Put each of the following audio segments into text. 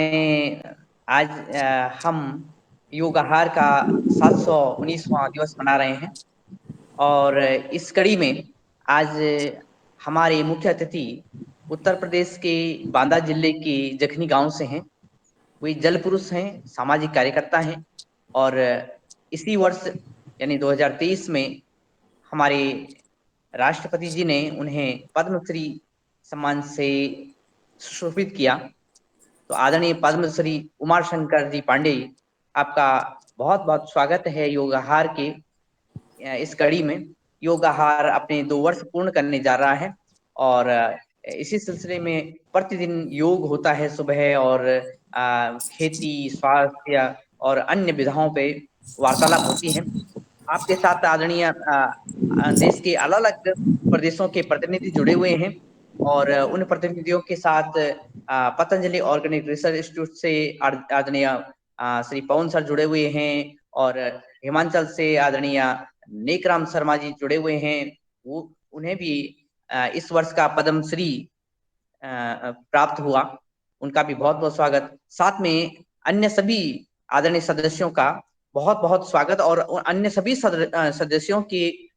आज हम योग आहार का 719वां दिवस मना रहे हैं और इस कड़ी में आज हमारे मुख्य अतिथि उत्तर प्रदेश के बांदा जिले के जखनी गांव से हैं। वे जल पुरुष हैं, सामाजिक कार्यकर्ता हैं और इसी वर्ष यानी 2023 में हमारे राष्ट्रपति जी ने उन्हें पद्मश्री सम्मान से सुशोभित किया। तो आदरणीय पद्मश्री उमा शंकर जी पांडे, आपका बहुत बहुत स्वागत है योग आहार के इस कड़ी में। योग आहार अपने 2 वर्ष पूर्ण करने जा रहा है और इसी सिलसिले में प्रतिदिन योग होता है सुबह और खेती, स्वास्थ्य और अन्य विधाओं पे वार्तालाप होती है। आपके साथ आदरणीय देश के अलग अलग प्रदेशों के प्रतिनिधि जुड़े हुए हैं और उन प्रतिनिधियों के साथ पतंजलि ऑर्गेनिक रिसर्च इंस्टीट्यूट से आदरणीय श्री पवन सर जुड़े हुए हैं और हिमाचल से आदरणीय नेकराम शर्मा जी जुड़े हुए हैं। वो उन्हें भी इस वर्ष का पद्मश्री प्राप्त हुआ, उनका भी बहुत बहुत स्वागत। साथ में अन्य सभी आदरणीय सदस्यों का बहुत बहुत स्वागत और अन्य सभी सदस्यों की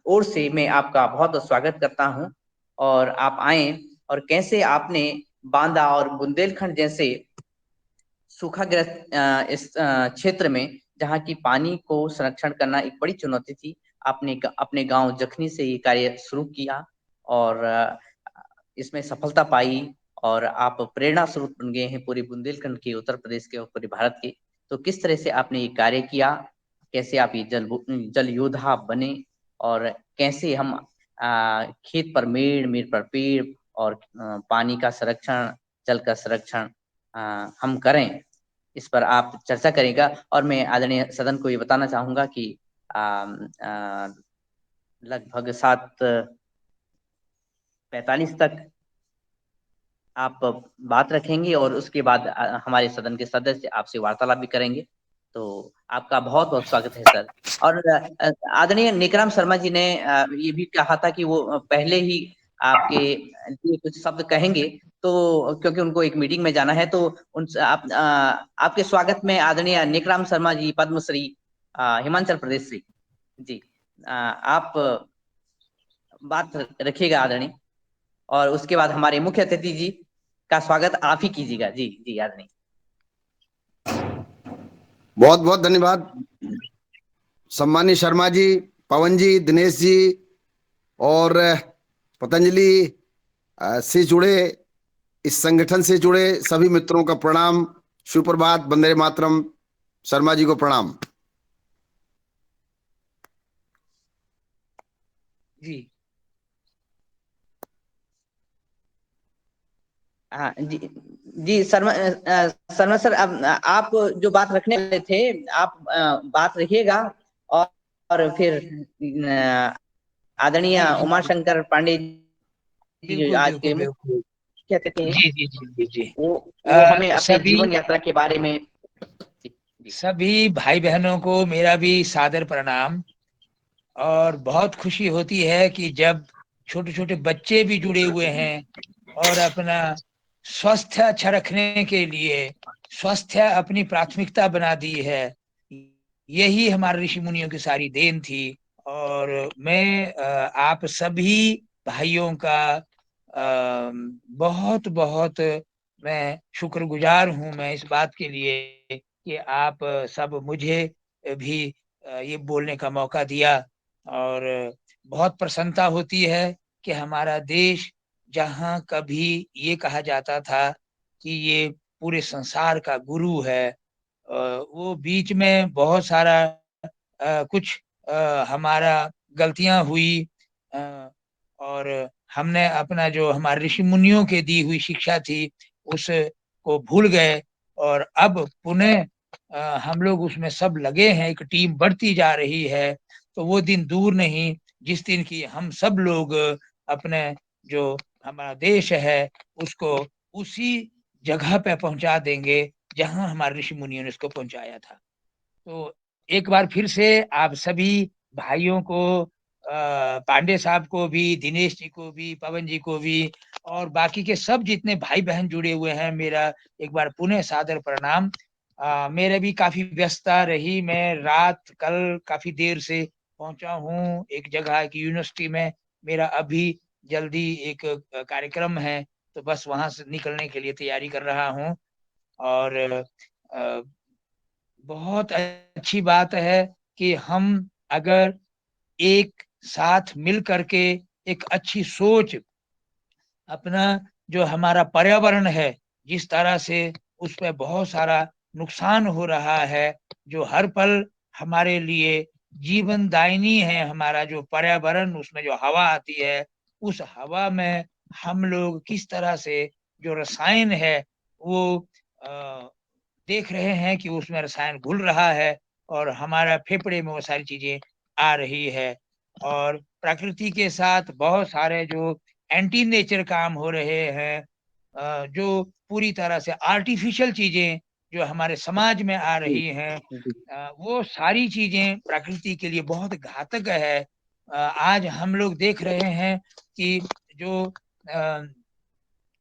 ओर से मैं आपका बहुत बहुत स्वागत करता हूं। और आप आए और कैसे आपने बांदा और बुंदेलखंड जैसे सूखाग्रस्त इस क्षेत्र में, जहाँ की पानी को संरक्षण करना एक बड़ी चुनौती थी, आपने अपने गांव जखनी से ये कार्य शुरू किया और इसमें सफलता पाई और आप प्रेरणा स्रोत बन गए हैं पूरे बुंदेलखंड के, उत्तर प्रदेश के और पूरे भारत के। तो किस तरह से आपने ये कार्य किया, कैसे आप ये जल योद्धा बने और कैसे हम खेत पर मेड़, मेड़ पर पेड़ और पानी का संरक्षण, जल का संरक्षण हम करें, इस पर आप चर्चा करेगा। और मैं आदरणीय सदन को ये बताना चाहूंगा कि लगभग 7:45 तक आप बात रखेंगे और उसके बाद हमारे सदन के सदस्य आपसे वार्तालाप भी करेंगे। तो आपका बहुत बहुत स्वागत है सर। और आदरणीय नेकराम शर्मा जी ने ये भी कहा था कि वो पहले ही आपके लिए कुछ शब्द कहेंगे, तो क्योंकि उनको एक मीटिंग में जाना है, तो उन आपके स्वागत में आदरणीय नेकराम शर्मा जी, पद्मश्री, हिमाचल प्रदेश से। जी, आप बात रखिएगा आदरणीय, और उसके बाद हमारे मुख्य अतिथि जी का स्वागत आप ही कीजिएगा। जी जी आदरणीय। बहुत बहुत धन्यवाद सम्मानीय शर्मा जी, पवन जी, दिनेश जी और पतंजलि से जुड़े, इस संगठन से जुड़े सभी मित्रों का प्रणाम, सुप्रभात, वंदे मातरम। शर्मा जी को प्रणाम। जी हाँ जी जी शर्मा शर्मा सर, अब आप जो बात रखने वाले थे, आप बात रखिएगा। और फिर आदरणीय उमा शंकर पांडे जी जो बिल्कुल आज के बिल्कुल बिल्कुल। मुख्य अतिथि हैं, जी जी जी जी जी। वो हमें अपने सभी जीवन यात्रा के बारे में। जी जी सभी भाई बहनों को मेरा भी सादर प्रणाम। और बहुत खुशी होती है कि जब छोटे छोटे बच्चे भी जुड़े हुए हैं और अपना स्वास्थ्य अच्छा रखने के लिए स्वास्थ्य अपनी प्राथमिकता बना दी है। यही हमारे ऋषि मुनियों की सारी देन थी। और मैं आप सभी भाइयों का बहुत बहुत मैं शुक्रगुजार हूं, मैं इस बात के लिए कि आप सब मुझे भी ये बोलने का मौका दिया। और बहुत प्रसन्नता होती है कि हमारा देश, जहाँ कभी ये कहा जाता था कि ये पूरे संसार का गुरु है, वो बीच में बहुत सारा कुछ हमारा गलतियां हुई, अ, और हमने अपना जो हमारे ऋषि मुनियों के दी हुई शिक्षा थी उसको भूल गए। और अब पुनः हम लोग उसमें सब लगे हैं, एक टीम बढ़ती जा रही है। तो वो दिन दूर नहीं जिस दिन की हम सब लोग अपने जो हमारा देश है उसको उसी जगह पे पहुंचा देंगे जहां हमारे ऋषि मुनियों ने उसको पहुंचाया था। तो एक बार फिर से आप सभी भाइयों को, पांडे साहब को भी, दिनेश जी को भी, पवन जी को भी और बाकी के सब जितने भाई बहन जुड़े हुए हैं, मेरा एक बार पुनः सादर प्रणाम। मेरे भी काफी व्यस्तता रही, मैं रात कल काफी देर से पहुंचा हूँ एक जगह की यूनिवर्सिटी में। मेरा अभी जल्दी एक कार्यक्रम है, तो बस वहां से निकलने के लिए तैयारी कर रहा हूँ। और अ, बहुत अच्छी बात है कि हम अगर एक साथ मिल करके एक अच्छी सोच, अपना जो हमारा पर्यावरण है, जिस तरह से उस पर बहुत सारा नुकसान हो रहा है, जो हर पल हमारे लिए जीवनदायिनी है, हमारा जो पर्यावरण, उसमें जो हवा आती है, उस हवा में हम लोग किस तरह से जो रसायन है वो देख रहे हैं कि उसमें रसायन घुल रहा है और हमारा फेफड़े में वो सारी चीजें आ रही है। और प्रकृति के साथ बहुत सारे जो एंटी नेचर काम हो रहे हैं, जो पूरी तरह से आर्टिफिशियल चीजें जो हमारे समाज में आ जी रही हैं, जी वो सारी चीजें प्रकृति के लिए बहुत घातक है। आज हम लोग देख रहे हैं कि जो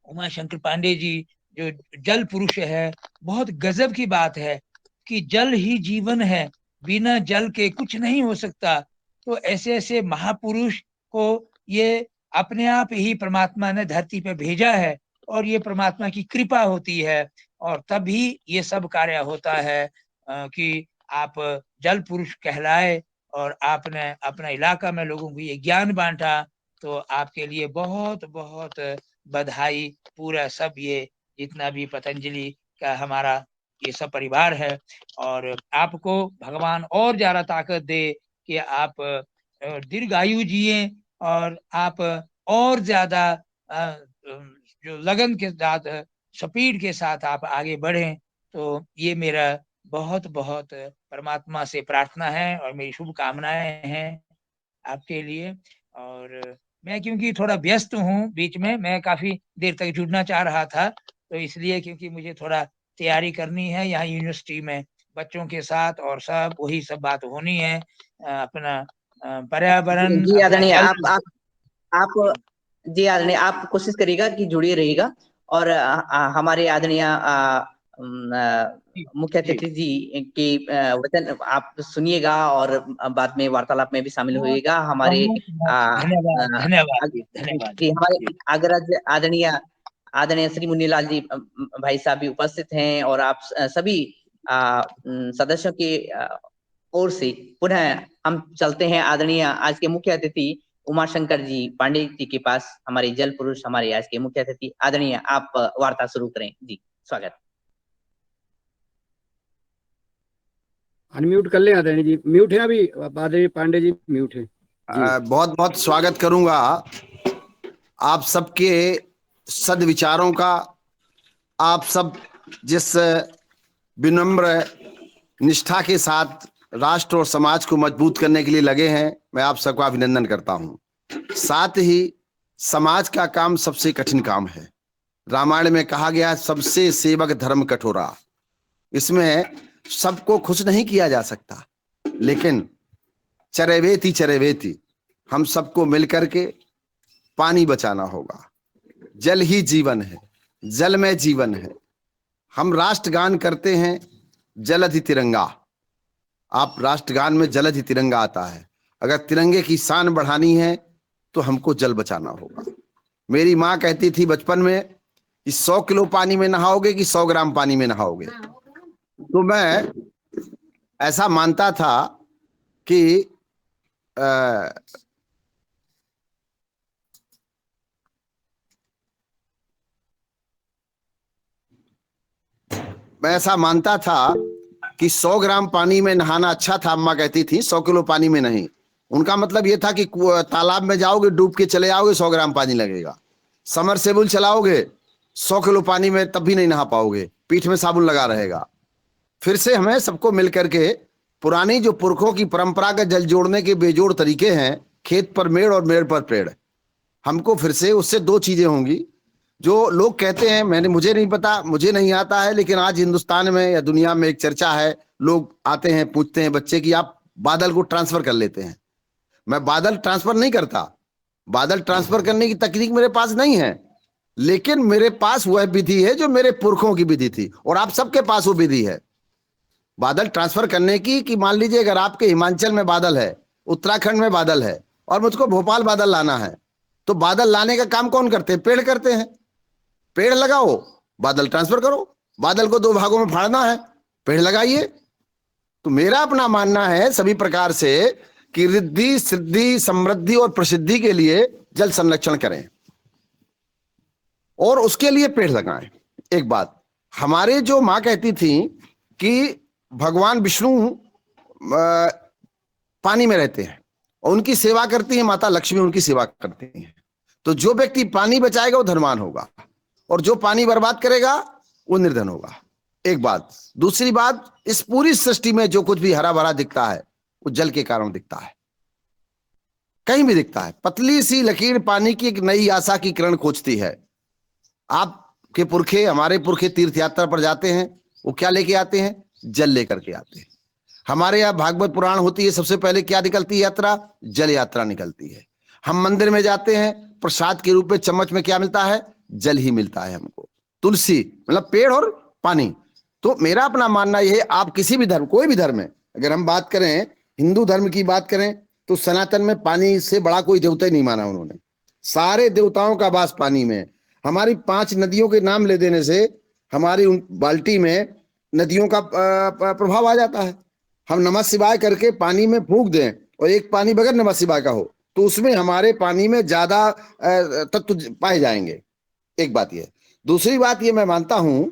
उमा शंकर पांडे जी जो जल पुरुष है, बहुत गजब की बात है कि जल ही जीवन है, बिना जल के कुछ नहीं हो सकता। तो ऐसे ऐसे महापुरुष को ये अपने आप ही परमात्मा ने धरती पे भेजा है, और ये परमात्मा की कृपा होती है, और तभी ये सब कार्य होता है कि आप जल पुरुष कहलाए, और आपने अपना इलाका में लोगों को ये ज्ञान बांटा। तो आपके लिए बहुत बहुत बधाई। पूरा सब ये जितना भी पतंजलि का हमारा ये सब परिवार है, और आपको भगवान और ज्यादा ताकत दे कि आप दीर्घायु जिए, और आप और ज्यादा जो लगन के साथ, स्पीड के साथ आप आगे बढ़ें। तो ये मेरा बहुत बहुत परमात्मा से प्रार्थना है और मेरी शुभकामनाएं हैं आपके लिए। और मैं क्योंकि थोड़ा व्यस्त हूँ, बीच में मैं काफी देर तक जुड़ना चाह रहा था, तो इसलिए क्योंकि मुझे थोड़ा तैयारी करनी है यहाँ यूनिवर्सिटी में बच्चों के साथ, और सब वही सब बात होनी है, अपना जी पर्यावरण, जी अपना आदरणीय, जल। आप जी आदरणीय, आप कोशिश करिएगा कि जुड़े रहिएगा। और हमारे आदरणीय जी मुख्य जी, अतिथि जी की वचन आप सुनिएगा, और बाद में वार्तालाप में भी शामिल बहुत होइएगा। हमारे बहुत आ, बहुत आ, धन्यवाद, धन्यवाद जी, धन्यवाद जी, हमारे जी। अग्रज आदरणीय आदरणीय श्री मुन्नीलाल जी भाई साहब भी उपस्थित हैं, और आप सभी सदस्यों की ओर से पुनः हम चलते हैं आदरणीय आज के मुख्य अतिथि उमाशंकर जी पांडे जी के पास। हमारे जल पुरुष, हमारे आज के मुख्य अतिथि। आदरणीय, आप वार्ता शुरू करें जी। स्वागत। अनम्यूट कर लें आदरणीय जी, म्यूट है अभी आदरणीय पांडे जी, म्यूट है जी। बहुत बहुत स्वागत करूंगा आप सबके सद्विचारों का। आप सब जिस विनम्र निष्ठा के साथ राष्ट्र और समाज को मजबूत करने के लिए लगे हैं, मैं आप सबका अभिनंदन करता हूं। साथ ही समाज का काम सबसे कठिन काम है। रामायण में कहा गया, सबसे सेवक धर्म कठोरा। इसमें सबको खुश नहीं किया जा सकता, लेकिन चरैवेति चरैवेति हम सबको मिलकर के पानी बचाना होगा। जल ही जीवन है, जल में जीवन है। हम राष्ट्रगान करते हैं, जलधि तिरंगा। आप राष्ट्रगान में जलधि तिरंगा आता है। अगर तिरंगे की शान बढ़ानी है तो हमको जल बचाना होगा। मेरी माँ कहती थी बचपन में कि 100 किलो पानी में नहाओगे कि 100 ग्राम पानी में नहाओगे। तो मैं ऐसा मानता था कि मैं ऐसा मानता था कि 100 ग्राम पानी में नहाना अच्छा था। अम्मा कहती थी 100 किलो पानी में नहीं। उनका मतलब ये था कि तालाब में जाओगे, डूब के चले आओगे, 100 ग्राम पानी लगेगा। समरसेबुल चलाओगे, 100 किलो पानी में तब भी नहीं नहा पाओगे, पीठ में साबुन लगा रहेगा। फिर से हमें सबको मिलकर के पुरानी जो पुरखों की परंपरागत जल जोड़ने के बेजोड़ तरीके हैं, खेत पर मेड़ और मेड़ पर पेड़, हमको फिर से उससे दो चीजें होंगी। जो लोग कहते हैं, मुझे नहीं पता, मुझे नहीं आता है, लेकिन आज हिंदुस्तान में या दुनिया में एक चर्चा है। लोग आते हैं, पूछते हैं बच्चे कि आप बादल को ट्रांसफर कर लेते हैं। मैं बादल ट्रांसफर नहीं करता। बादल ट्रांसफर करने की तकनीक मेरे पास नहीं है। लेकिन मेरे पास वह विधि है जो मेरे पुरखों की विधि थी, और आप सबके पास वो विधि है बादल ट्रांसफर करने की। कि मान लीजिए अगर आपके हिमाचल में बादल है, उत्तराखंड में बादल है, और मुझको भोपाल बादल लाना है, तो बादल लाने का काम कौन करते हैं? पेड़ करते हैं। पेड़ लगाओ, बादल ट्रांसफर करो। बादल को दो भागों में फाड़ना है, पेड़ लगाइए। तो मेरा अपना मानना है सभी प्रकार से कि रिद्धि सिद्धि समृद्धि और प्रसिद्धि के लिए जल संरक्षण करें और उसके लिए पेड़ लगाएं। एक बात हमारे जो मां कहती थी कि भगवान विष्णु पानी में रहते हैं और उनकी सेवा करती है माता लक्ष्मी, उनकी सेवा करती हैं। तो जो व्यक्ति पानी बचाएगा वो धनवान होगा, और जो पानी बर्बाद करेगा वो निर्धन होगा। एक बात। दूसरी बात, इस पूरी सृष्टि में जो कुछ भी हरा भरा दिखता है वो जल के कारण दिखता है। कहीं भी दिखता है, पतली सी लकीर पानी की एक नई आशा की किरण खोजती है। आपके पुरखे, हमारे पुरखे तीर्थ यात्रा पर जाते हैं, वो क्या लेके आते हैं? जल लेकर के आते हैं। हमारे यहाँ भागवत पुराण होती है, सबसे पहले क्या निकलती है? यात्रा, जल यात्रा निकलती है। हम मंदिर में जाते हैं, प्रसाद के रूप में चम्मच में क्या मिलता है? जल ही मिलता है हमको। तुलसी मतलब पेड़ और पानी। तो मेरा अपना मानना यह है, आप किसी भी धर्म, कोई भी धर्म है, अगर हम बात करें हिंदू धर्म की बात करें तो सनातन में पानी से बड़ा कोई देवता ही नहीं माना उन्होंने। सारे देवताओं का वास पानी में। हमारी 5 नदियों के नाम ले देने से हमारी उन बाल्टी में नदियों का प्रभाव आ जाता है। हम नमः शिवाय करके पानी में फूंक दें और एक पानी बगैर नमः शिवाय का हो तो उसमें हमारे पानी में ज्यादा तत्व पाए जाएंगे। एक बात यह। दूसरी बात यह, मैं मानता हूं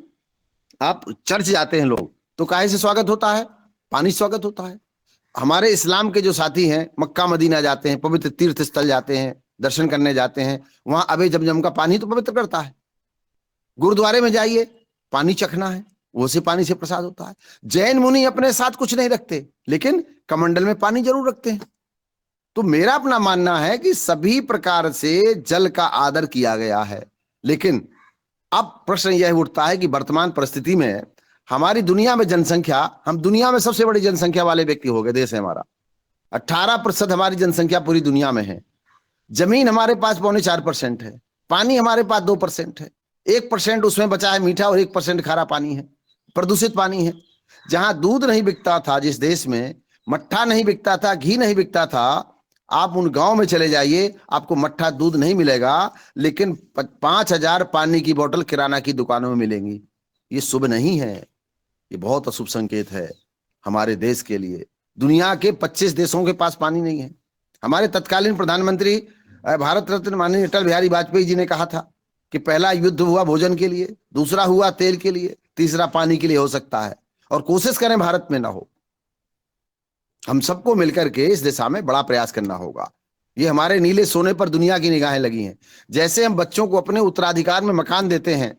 आप चर्च जाते हैं लोग तो काहे से स्वागत होता है? पानी से स्वागत होता है। हमारे इस्लाम के जो साथी हैं मक्का मदीना जाते हैं, पवित्र तीर्थ स्थल जाते हैं, दर्शन करने जाते हैं, वहां अबे जमजम का पानी तो पवित्र करता है। गुरुद्वारे में जाइए, पानी चखना है, वो से पानी से प्रसाद होता है। जैन मुनि अपने साथ कुछ नहीं रखते लेकिन कमंडल में पानी जरूर रखते हैं। तो मेरा अपना मानना है कि सभी प्रकार से जल का आदर किया गया है। लेकिन अब प्रश्न यह उठता है कि वर्तमान परिस्थिति में हमारी दुनिया में जनसंख्या, हम दुनिया में सबसे बड़ी जनसंख्या वाले व्यक्ति हो गए, देश है हमारा। 18% हमारी जनसंख्या पूरी दुनिया में है। जमीन हमारे पास 3.25% है। पानी हमारे पास 2% है। 1% उसमें बचा है मीठा और 1% खारा पानी है, प्रदूषित पानी है। जहां दूध नहीं बिकता था, जिस देश में मट्ठा नहीं बिकता था, घी नहीं बिकता था, आप उन गांव में चले जाइए, आपको मट्ठा दूध नहीं मिलेगा लेकिन 5,000 पानी की बोतल किराना की दुकानों में मिलेंगी। ये शुभ नहीं है, ये बहुत अशुभ संकेत है हमारे देश के लिए। दुनिया के 25 देशों के पास पानी नहीं है। हमारे तत्कालीन प्रधानमंत्री भारत रत्न माननीय अटल बिहारी वाजपेयी जी ने कहा था कि पहला युद्ध हुआ भोजन के लिए, दूसरा हुआ तेल के लिए, तीसरा पानी के लिए हो सकता है, और कोशिश करें भारत में ना हो। हम सबको मिलकर के इस दिशा में बड़ा प्रयास करना होगा। ये हमारे नीले सोने पर दुनिया की निगाहें लगी हैं। जैसे हम बच्चों को अपने उत्तराधिकार में मकान देते हैं,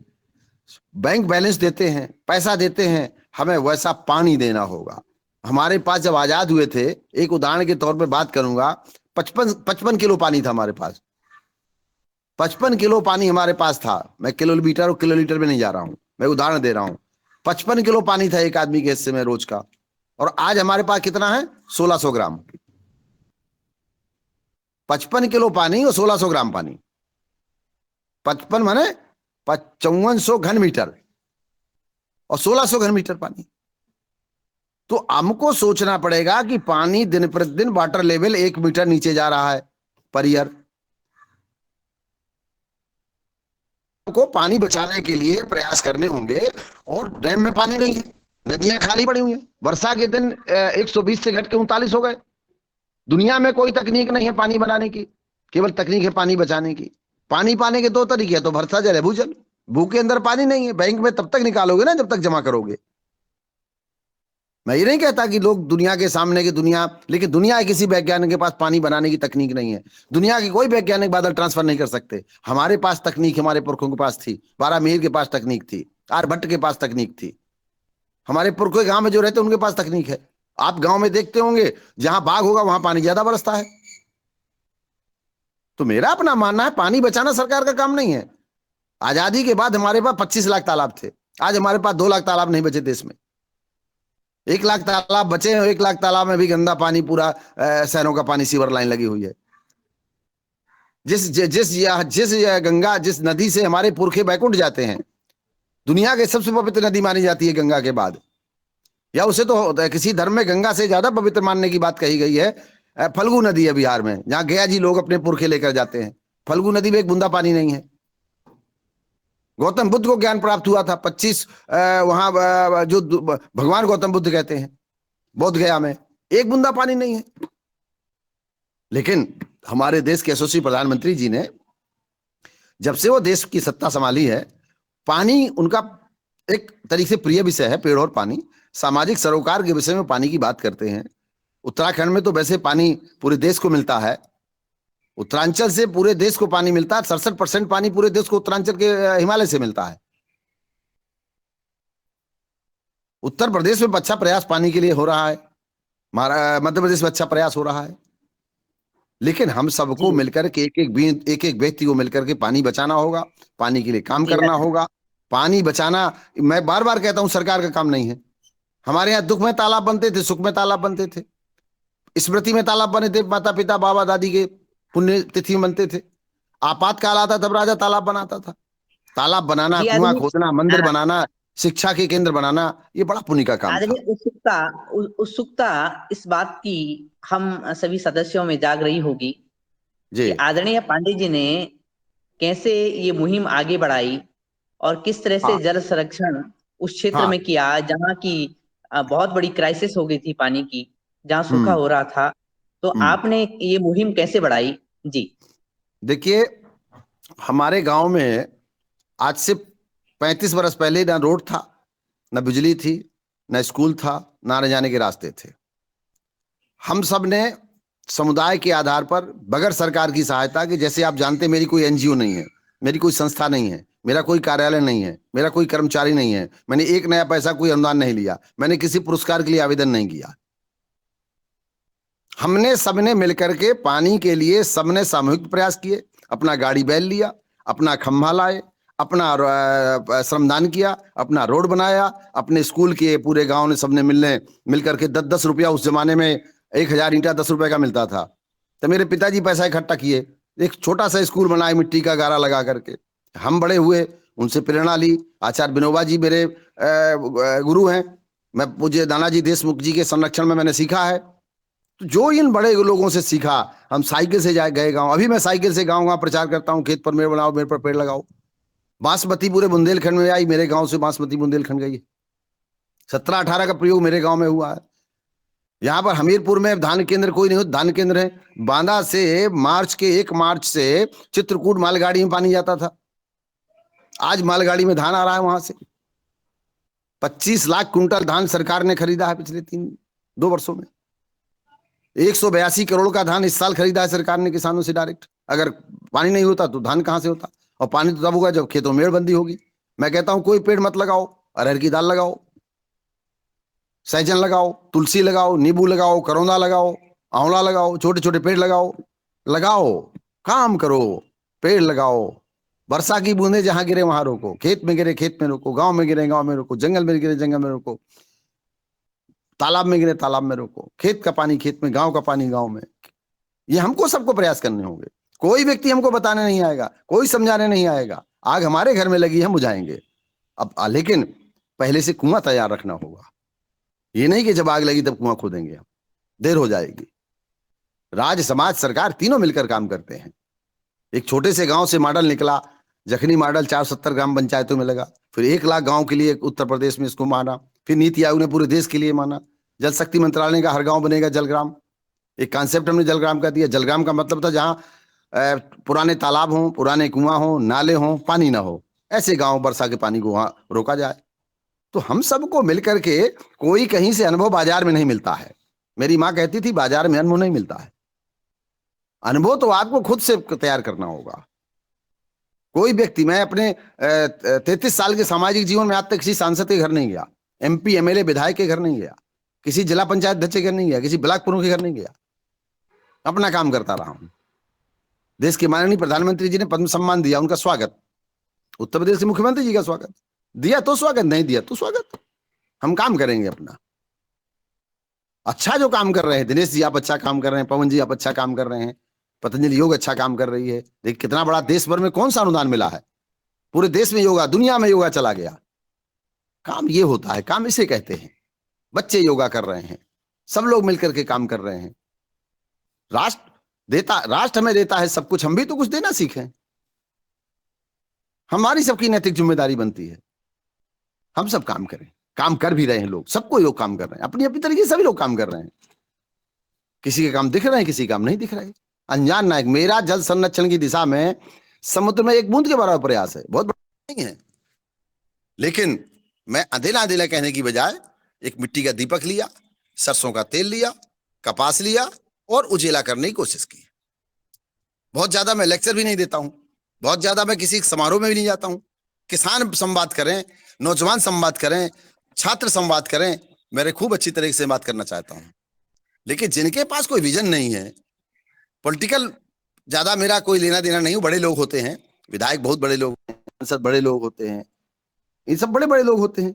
बैंक बैलेंस देते हैं, पैसा देते हैं, हमें वैसा पानी देना होगा। हमारे पास जब आजाद हुए थे, एक उदाहरण के तौर पर बात करूंगा, 55 किलो पानी था हमारे पास। 55 किलो पानी हमारे पास था। मैं किलोमीटर और किलोलीटर में नहीं जा रहा हूं, मैं उदाहरण दे रहा हूं। 55 किलो पानी था एक आदमी के हिस्से में रोज का, और आज हमारे पास कितना है? 1600 ग्राम। 55 किलो पानी और 1600 ग्राम पानी। 55 माने 5500 घन मीटर और 1600 घन मीटर पानी। तो हमको सोचना पड़ेगा कि पानी दिन प्रतिदिन वाटर लेवल 1 मीटर नीचे जा रहा है पर ईयर। को पानी बचाने के लिए प्रयास करने होंगे, और डैम में पानी नहीं है, नदियां खाली पड़ी हुई हैं। वर्षा के दिन 120 से घट के 39 हो गए। दुनिया में कोई तकनीक नहीं है पानी बनाने की, केवल तकनीक है पानी बचाने की। पानी पाने के 2 तरीके हैं, तो वर्षा जल है भूजल। भू के अंदर पानी नहीं है, बैंक में तब तक निकालोगे ना जब तक जमा करोगे। मैं ये नहीं कहता कि लोग दुनिया के सामने की दुनिया, लेकिन दुनिया के किसी वैज्ञानिक के पास पानी बनाने की तकनीक नहीं है। दुनिया की कोई वैज्ञानिक बादल ट्रांसफर नहीं कर सकते। हमारे पास तकनीक, हमारे पुरखों के पास थी। बारामीर के पास तकनीक थी, आर्यभट्ट के पास तकनीक थी। हमारे पुरखे गांव में जो रहते हैं उनके पास तकनीक है। आप गांव में देखते होंगे जहां बाग होगा वहां पानी ज्यादा बरसता है। तो मेरा अपना मानना है पानी बचाना सरकार का काम नहीं है। आजादी के बाद हमारे पास 25 लाख तालाब थे, आज हमारे पास 2 लाख तालाब नहीं बचे देश में। 1 लाख तालाब बचे हैं, 1 लाख तालाब में भी गंदा पानी, पूरा शहरों का पानी, सीवर लाइन लगी हुई है। जिस गंगा, जिस नदी से हमारे पुरखे बैकुंठ जाते हैं, दुनिया की सबसे पवित्र नदी मानी जाती है गंगा के बाद, या उसे तो किसी धर्म में गंगा से ज्यादा पवित्र मानने की बात कही गई है, फल्गु नदी है बिहार में, जहां गया जी लोग अपने पुरखे लेकर जाते हैं। फल्गु नदी में एक बूंदा पानी नहीं है। गौतम बुद्ध को ज्ञान प्राप्त हुआ था 25 वहां जो भगवान गौतम बुद्ध कहते हैं बोध गया में, एक बूंदा पानी नहीं है। लेकिन हमारे देश के यशस्वी प्रधानमंत्री जी ने जब से वो देश की सत्ता संभाली है, पानी उनका एक तरीके से प्रिय विषय है। पेड़ और पानी, सामाजिक सरोकार के विषय में पानी की बात करते हैं। उत्तराखंड में तो वैसे पानी पूरे देश को मिलता है, उत्तरांचल से पूरे देश को पानी मिलता है। 67% पानी पूरे देश को उत्तरांचल के हिमालय से मिलता है। उत्तर प्रदेश में अच्छा प्रयास पानी के लिए हो रहा है, मध्य प्रदेश में अच्छा प्रयास हो रहा है। लेकिन हम सबको मिलकर के एक एक व्यक्ति को मिलकर के पानी बचाना होगा, पानी के लिए काम करना होगा। पानी बचाना, मैं बार बार कहता हूं, सरकार का काम नहीं है। हमारे यहाँ दुख में तालाब बनते थे, सुख में तालाब बनते थे, स्मृति में तालाब बने थे, माता पिता बाबा दादी के पुण्य तिथि में बनते थे। आपातकाल आता तब राजा तालाब बनाता था। तालाब बनाना, कुआं खोदना, मंदिर बनाना, शिक्षा के केंद्र बनाना, ये बड़ा पुण्य का काम था। उत्सुकता इस बात की हम सभी सदस्यों में जाग रही होगी कि आदरणीय पांडे जी ने कैसे ये मुहिम आगे बढ़ाई और किस तरह से जल संरक्षण उस क्षेत्र में किया जहां की बहुत बड़ी क्राइसिस हो गई थी पानी की, जहां सूखा हो रहा था। तो आपने ये मुहिम कैसे बढ़ाई जी? देखिए, हमारे गांव में आज से 35 वर्ष पहले ना रोड था, ना बिजली थी, ना स्कूल था, ना आने जाने के रास्ते थे। हम सब ने समुदाय के आधार पर, बगैर सरकार की सहायता के, जैसे आप जानते, मेरी कोई एनजीओ नहीं है, मेरी कोई संस्था नहीं है, मेरा कोई कार्यालय नहीं है, मेरा कोई कर्मचारी नहीं है, मैंने एक नया पैसा कोई अनुदान नहीं लिया, मैंने किसी पुरस्कार के लिए आवेदन नहीं किया। हमने सबने मिलकर के पानी के लिए सबने सामूहिक प्रयास किए। अपना गाड़ी बैल लिया, अपना खंभा लाए, अपना श्रमदान किया, अपना रोड बनाया, अपने स्कूल के पूरे गांव ने सबने मिलकर के 10-10 रुपया, उस जमाने में 1000 ईंटा 10 रुपए का मिलता था, तो मेरे पिताजी पैसा इकट्ठा किए, एक छोटा सा स्कूल बनाए मिट्टी का गारा लगा करके। हम बड़े हुए, उनसे प्रेरणा ली। आचार्य विनोबा जी मेरे गुरु हैं, मैं पूज्य नानाजी देशमुख जी के संरक्षण में मैंने सीखा है। तो जो इन बड़े लोगों से सीखा, हम साइकिल से गए गाँव। अभी मैं साइकिल से गाँव प्रचार करता हूँ, खेत पर मेड़ बनाओ, मेड़ पर पेड़ लगाओ। बासमती पूरे बुंदेलखंड में आई, मेरे गांव से बासमती बुंदेलखंड गई। 17-18 का प्रयोग मेरे गांव में हुआ है। यहाँ पर हमीरपुर में धान केंद्र कोई नहीं हो, धान केंद्र है। बांदा से 1 मार्च से चित्रकूट मालगाड़ी में पानी जाता था, आज मालगाड़ी में धान आ रहा है। वहां से 25 लाख कुंटल धान सरकार ने खरीदा है पिछले 2 वर्षों में। 182 करोड़ का धान इस साल खरीदा है सरकार ने किसानों से डायरेक्ट। अगर पानी नहीं होता तो धान कहां से होता? और पानी तो तब होगा जब खेतों में मेड़बंदी होगी। मैं कहता हूं कोई पेड़ मत लगाओ, अरहर की दाल लगाओ, सहजन लगाओ, तुलसी लगाओ, नींबू लगाओ, करौंदा लगाओ, आंवला लगाओ, छोटे छोटे पेड़ लगाओ, काम करो, पेड़ लगाओ। वर्षा की बूंदे जहां गिरे वहां रोको, खेत में गिरे खेत में रोको, गांव में गिरे गांव में रोको, जंगल में गिरे जंगल में रोको, तालाब में गिरे तालाब में रोको। खेत का पानी खेत में, गांव का पानी गांव में। ये हमको सबको प्रयास करने होंगे। कोई व्यक्ति हमको बताने नहीं आएगा, कोई समझाने नहीं आएगा। आग हमारे घर में लगी, हम बुझाएंगे। अब लेकिन पहले से कुआं तैयार रखना होगा। ये नहीं कि जब आग लगी तब कुआं खोदेंगे, हम देर हो जाएगी। राज्य समाज सरकार तीनों मिलकर काम करते हैं। एक छोटे से गांव से मॉडल निकला, जखनी मॉडल 470 ग्राम पंचायतों में लगा, फिर 1 लाख गांव के लिए उत्तर प्रदेश में इसको माना, फिर नीति आयोग ने पूरे देश के लिए माना। जल शक्ति मंत्रालय का हर गांव बनेगा जलग्राम, एक कॉन्सेप्ट हमने जलग्राम का दिया। जलग्राम का मतलब था जहां पुराने तालाब हों, पुराने कुआं हों, नाले हों, पानी ना हो, ऐसे गांव वर्षा के पानी को वहां रोका जाए। तो हम सबको मिलकर के, कोई कहीं से अनुभव बाजार में नहीं मिलता है। मेरी माँ कहती थी बाजार में अनुभव नहीं मिलता है, अनुभव तो आपको खुद से तैयार करना होगा। कोई व्यक्ति, मैं अपने 33 साल के सामाजिक जीवन में आज तक किसी सांसद के घर नहीं गया, MP MLA विधायक के घर नहीं गया, किसी जिला पंचायत अध्यक्ष के घर नहीं गया, किसी ब्लॉक प्रमुख के घर नहीं गया, अपना काम करता रहा हूं। देश के माननीय प्रधानमंत्री जी ने पद्म सम्मान दिया, उनका स्वागत। उत्तर प्रदेश के मुख्यमंत्री जी का स्वागत दिया तो स्वागत, नहीं दिया तो स्वागत। हम काम करेंगे अपना। अच्छा जो काम कर रहे हैं, दिनेश जी आप अच्छा काम कर रहे हैं, पवन जी आप अच्छा काम कर रहे हैं, पतंजलि योग अच्छा काम कर रही है। देखिए कितना बड़ा देश भर में कौन सा अनुदान मिला है, पूरे देश में योगा, दुनिया में योगा चला गया। काम ये होता है, काम इसे कहते हैं। बच्चे योगा कर रहे हैं, सब लोग मिलकर के काम कर रहे हैं। राष्ट्र हमें देता है सब कुछ, हम भी तो कुछ देना सीखें। हमारी सबकी नैतिक जिम्मेदारी बनती है, हम सब काम करें। काम कर भी रहे हैं लोग, सबको लोग काम कर रहे हैं, अपनी अपनी तरीके से सभी लोग काम कर रहे हैं। किसी के काम दिख रहे हैं, किसी काम नहीं दिख रहे। अनजान नायक, मेरा जल संरक्षण की दिशा में समुद्र में एक बूंद के बराबर प्रयास है, बहुत बड़ा नहीं है। लेकिन मैं अधेला अधेला कहने की बजाय एक मिट्टी का दीपक लिया, सरसों का तेल लिया, कपास लिया और उजेला करने की कोशिश की। बहुत ज्यादा मैं लेक्चर भी नहीं देता हूं, बहुत ज्यादा मैं किसी समारोह में भी नहीं जाता हूं। किसान संवाद करें, नौजवान संवाद करें, छात्र संवाद करें, मेरे खूब अच्छी तरीके से बात करना चाहता हूं। लेकिन जिनके पास कोई विजन नहीं है, पॉलिटिकल ज्यादा मेरा कोई लेना देना नहीं, बड़े लोग होते हैं, विधायक बहुत बड़े लोग हैं, सांसद बड़े लोग होते हैं, ये सब बड़े बड़े लोग होते हैं।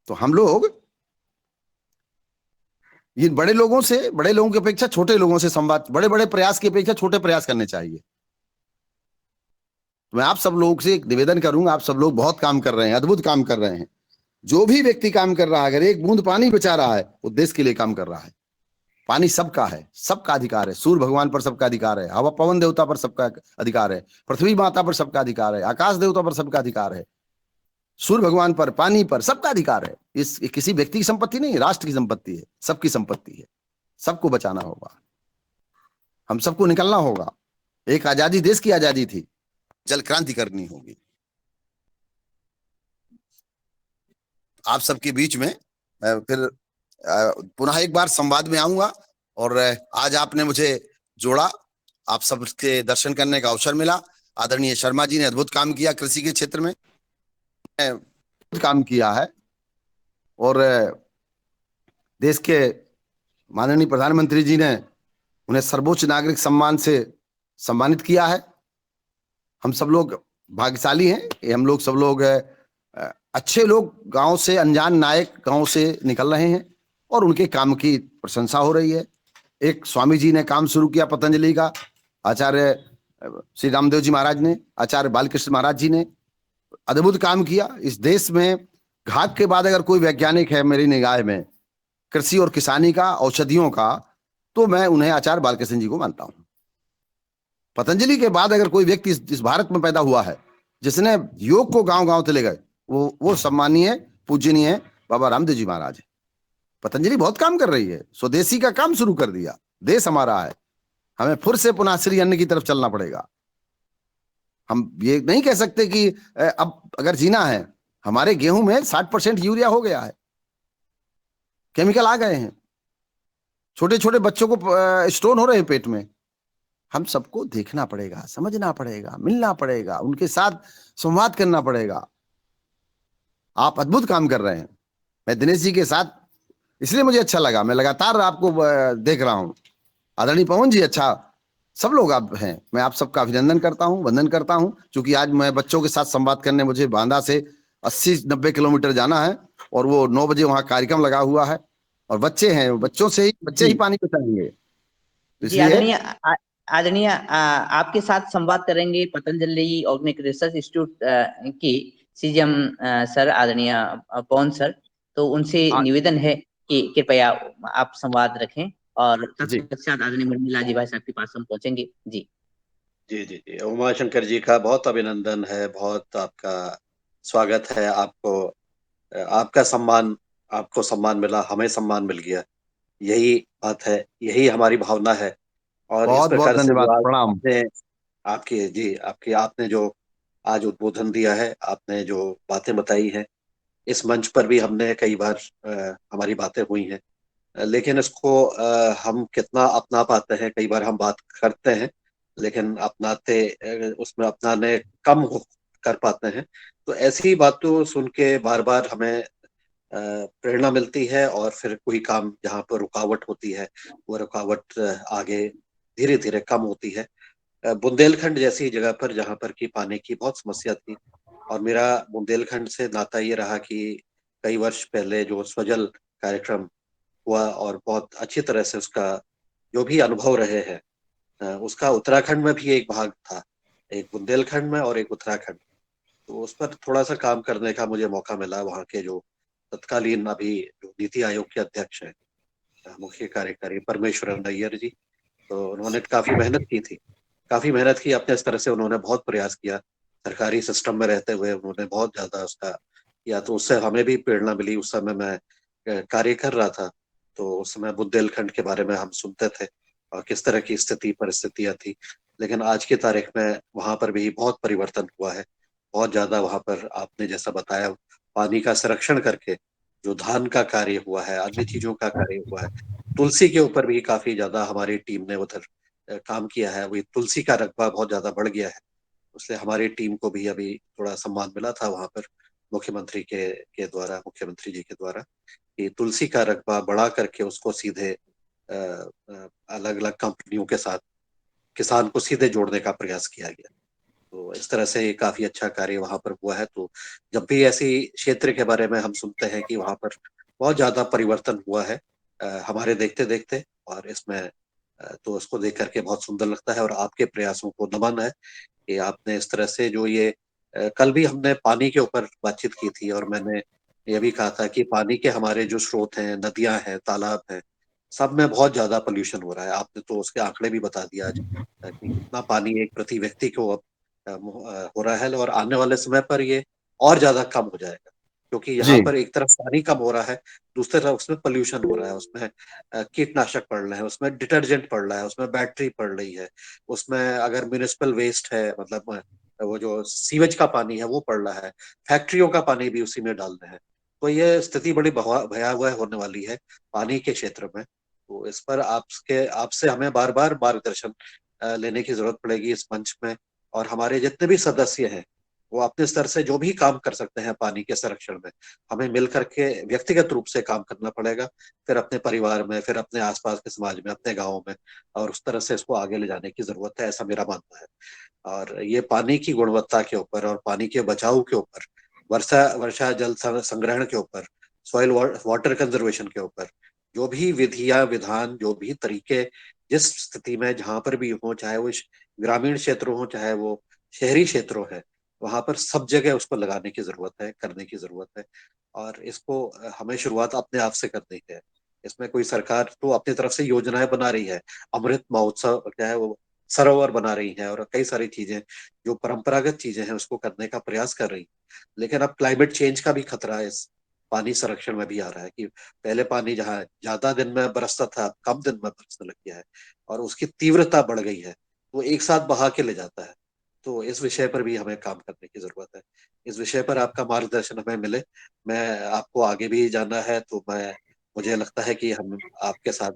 तो हम लोग ये बड़े लोगों की अपेक्षा छोटे लोगों से संवाद, बड़े बड़े प्रयास की अपेक्षा छोटे प्रयास करने चाहिए। तो मैं आप सब लोगों से एक निवेदन करूंगा, आप सब लोग बहुत काम कर रहे हैं, अद्भुत काम कर रहे हैं। जो भी व्यक्ति काम कर रहा है, अगर एक बूंद पानी बचा रहा है, वो देश के लिए काम कर रहा है। पानी सबका है, सबका अधिकार है। सूर्य भगवान पर सबका अधिकार है, हवा पवन देवता पर सबका अधिकार है, पृथ्वी माता पर सबका अधिकार है, आकाश देवता पर सबका अधिकार है, सूर्य भगवान पर, पानी पर सबका अधिकार है। इस किसी व्यक्ति की संपत्ति नहीं, राष्ट्र की संपत्ति है, सबकी संपत्ति है। सबको बचाना होगा, हम सबको निकलना होगा। एक आजादी, देश की आजादी थी, जल क्रांति करनी होगी। आप सबके बीच में फिर पुनः एक बार संवाद में आऊंगा। और आज आपने मुझे जोड़ा, आप सबके दर्शन करने का अवसर मिला। आदरणीय शर्मा जी ने अद्भुत काम किया, कृषि के क्षेत्र में काम किया है। और देश के माननीय प्रधानमंत्री जी ने उन्हें सर्वोच्च नागरिक सम्मान से सम्मानित किया है। हम सब लोग भाग्यशाली हैं कि हम लोग सब लोग अच्छे लोग, गांव से अनजान नायक गांव से निकल रहे हैं और उनके काम की प्रशंसा हो रही है। एक स्वामी जी ने काम शुरू किया पतंजलि का, आचार्य श्री रामदेव जी महाराज ने, आचार्य बालकृष्ण महाराज जी ने अद्भुत काम किया। इस देश में घात के बाद अगर कोई वैज्ञानिक है मेरी निगाह में कृषि और किसानी का, औषधियों का, तो मैं उन्हें आचार्य बालकृष्ण जी को मानता हूं। पतंजलि के बाद अगर कोई व्यक्ति इस भारत में पैदा हुआ है जिसने योग को गांव गांव चले गए, वो सम्मानीय पूजनीय बाबा रामदेव जी महाराज है। पतंजलि बहुत काम कर रही है, स्वदेशी का काम शुरू कर दिया। देश हमारा है, हमें फिर से पुनः श्री अन्न की तरफ चलना पड़ेगा। हम ये नहीं कह सकते कि अब अगर जीना है, हमारे गेहूं में 60% यूरिया हो गया है, केमिकल आ गए हैं, छोटे छोटे बच्चों को स्टोन हो रहे हैं पेट में। हम सबको देखना पड़ेगा, समझना पड़ेगा, मिलना पड़ेगा, उनके साथ संवाद करना पड़ेगा। आप अद्भुत काम कर रहे हैं। मैं दिनेश जी के साथ इसलिए मुझे अच्छा लगा, मैं लगातार आपको देख रहा हूं। आदरणीय पवन जी, अच्छा सब लोग आप हैं, मैं आप सबका अभिनंदन करता हूं, वंदन करता हूं। क्योंकि आज मैं बच्चों के साथ संवाद करने मुझे बांदा से 80-90 किलोमीटर जाना है और वो 9 बजे वहां कार्यक्रम लगा हुआ है और बच्चे हैं, बच्चे ही पानी बचाएंगे। जी आदरणीय आदरणीय आपके साथ संवाद करेंगे पतंजलि ऑर्गेनिक रिसर्च इंस्टीट्यूट की सीजीएम सर, आदरणीय पवन सर। तो उनसे निवेदन है कि कृपया आप संवाद रखें और तत्पश्चात आदरणीय मुरलीला जी भाई साहब के पास हम पहुंचेंगे। जी जी जी जी, उमाशंकर जी का बहुत अभिनंदन है, बहुत आपका स्वागत है। आपका सम्मान, आपको सम्मान मिला, हमें सम्मान मिल गया, यही बात है, यही हमारी भावना है। और इस बहुत बहुत प्रकार से धन्यवाद, जो प्रणाम। आपने जो आज उद्बोधन दिया है, आपने जो बातें बताई हैं, इस मंच पर भी हमने कई बार हमारी बातें हुई हैं, लेकिन इसको हम कितना अपना पाते हैं, कई बार हम बात करते हैं लेकिन उसमें अपनाने कम कर पाते हैं। तो ऐसी बातों सुन के बार बार हमें प्रेरणा मिलती है और फिर कोई काम जहाँ पर रुकावट होती है, वो रुकावट आगे धीरे धीरे कम होती है। बुंदेलखंड जैसी जगह पर जहाँ पर कि पानी की बहुत समस्या थी, और मेरा बुंदेलखंड से नाता ये रहा कि कई वर्ष पहले जो स्वजल कार्यक्रम हुआ और बहुत अच्छी तरह से उसका जो भी अनुभव रहे हैं उसका उत्तराखंड में भी एक भाग था, एक बुंदेलखंड में और एक उत्तराखंड। तो उस पर थोड़ा सा काम करने का मुझे मौका मिला। वहाँ के जो तत्कालीन अभी जो नीति आयोग के अध्यक्ष हैं, मुख्य कार्यकारी परमेश्वरन अय्यर जी, तो उन्होंने काफी मेहनत की थी, काफी मेहनत की अपने स्तर से। उन्होंने बहुत प्रयास किया, सरकारी सिस्टम में रहते हुए उन्होंने बहुत ज्यादा उसका किया। तो उससे हमें भी प्रेरणा मिली। उस समय मैं कार्य कर रहा था, तो उस समय बुंदेलखंड के बारे में हम सुनते थे और किस तरह की स्थिति परिस्थितियां थी। लेकिन आज की तारीख में वहां पर भी बहुत परिवर्तन हुआ है, बहुत ज्यादा। वहां पर आपने जैसा बताया, पानी का संरक्षण करके जो धान का कार्य हुआ है, अन्य चीजों का कार्य हुआ है, तुलसी के ऊपर भी काफी ज्यादा हमारी टीम ने उधर काम किया है। वही तुलसी का रकबा बहुत ज्यादा बढ़ गया है, इसलिए हमारी टीम को भी अभी थोड़ा सम्मान मिला था वहां पर मुख्यमंत्री के द्वारा, मुख्यमंत्री जी के द्वारा, कि तुलसी का रकबा बढ़ा करके उसको सीधे अलग अलग कंपनियों के साथ किसान को सीधे जोड़ने का प्रयास किया गया। तो इस तरह से काफी अच्छा कार्य वहां पर हुआ है। तो जब भी ऐसी क्षेत्र के बारे में हम सुनते हैं कि वहां पर बहुत ज्यादा परिवर्तन हुआ है हमारे देखते देखते, और इसमें तो उसको देख करके बहुत सुंदर लगता है। और आपके प्रयासों को नमन है कि आपने इस तरह से जो ये कल भी हमने पानी के ऊपर बातचीत की थी, और मैंने ये भी कहा था कि पानी के हमारे जो स्रोत हैं, नदियां हैं, तालाब हैं, सब में बहुत ज्यादा पोल्यूशन हो रहा है। आपने तो उसके आंकड़े भी बता दिया आज कि कितना पानी एक प्रति व्यक्ति को अब हो रहा है, और आने वाले समय पर ये और ज्यादा कम हो जाएगा, क्योंकि यहाँ जी। पर एक तरफ पानी कम हो रहा है, दूसरी तरफ उसमें पोल्यूशन हो रहा है। उसमें कीटनाशक पड़ रहे हैं, उसमें डिटर्जेंट पड़ रहा है, उसमें बैटरी पड़ रही है, उसमें अगर म्यूनिसिपल वेस्ट है, मतलब वो जो सीवेज का पानी है वो पड़ रहा है, फैक्ट्रियों का पानी भी उसी में डाल रहे हैं। तो ये स्थिति बड़ी भयावह होने वाली है पानी के क्षेत्र में। तो इस पर आपसे हमें बार बार मार्गदर्शन लेने की जरूरत पड़ेगी इस मंच में। और हमारे जितने भी सदस्य हैं वो अपने स्तर से जो भी काम कर सकते हैं पानी के संरक्षण में, हमें मिलकर के व्यक्तिगत रूप से काम करना पड़ेगा, फिर अपने परिवार में, फिर अपने आसपास के समाज में, अपने गाँव में, और उस तरह से इसको आगे ले जाने की जरूरत है, ऐसा मेरा मानना है। और ये पानी की गुणवत्ता के ऊपर और पानी के बचाव के ऊपर, वर्षा वर्षा जल संग्रहण के ऊपर, सॉइल वाटर कंजर्वेशन के ऊपर, जो भी विधियां, विधान, जो भी तरीके, जिस स्थिति में जहां पर भी हो, चाहे वो ग्रामीण क्षेत्र हो चाहे वो शहरी क्षेत्रों है, वहां पर सब जगह उसको लगाने की जरूरत है, करने की जरूरत है। और इसको हमें शुरुआत अपने आप से करनी है। इसमें कोई सरकार तो अपनी तरफ से योजनाएं बना रही है, अमृत महोत्सव क्या है वो, सरोवर बना रही है, और कई सारी चीजें जो परंपरागत चीजें हैं उसको करने का प्रयास कर रही है। लेकिन अब क्लाइमेट चेंज का भी खतरा इस पानी संरक्षण में भी आ रहा है, कि पहले पानी जहाँ ज्यादा दिन में बरसता था, अब कम दिन में बरसने लग गया है, और उसकी तीव्रता बढ़ गई है, वो एक साथ बहा के ले जाता है। तो इस विषय पर भी हमें काम करने की जरूरत है। इस विषय पर आपका मार्गदर्शन हमें मिले। मैं आपको आगे भी जाना है, तो मुझे लगता है कि हम आपके साथ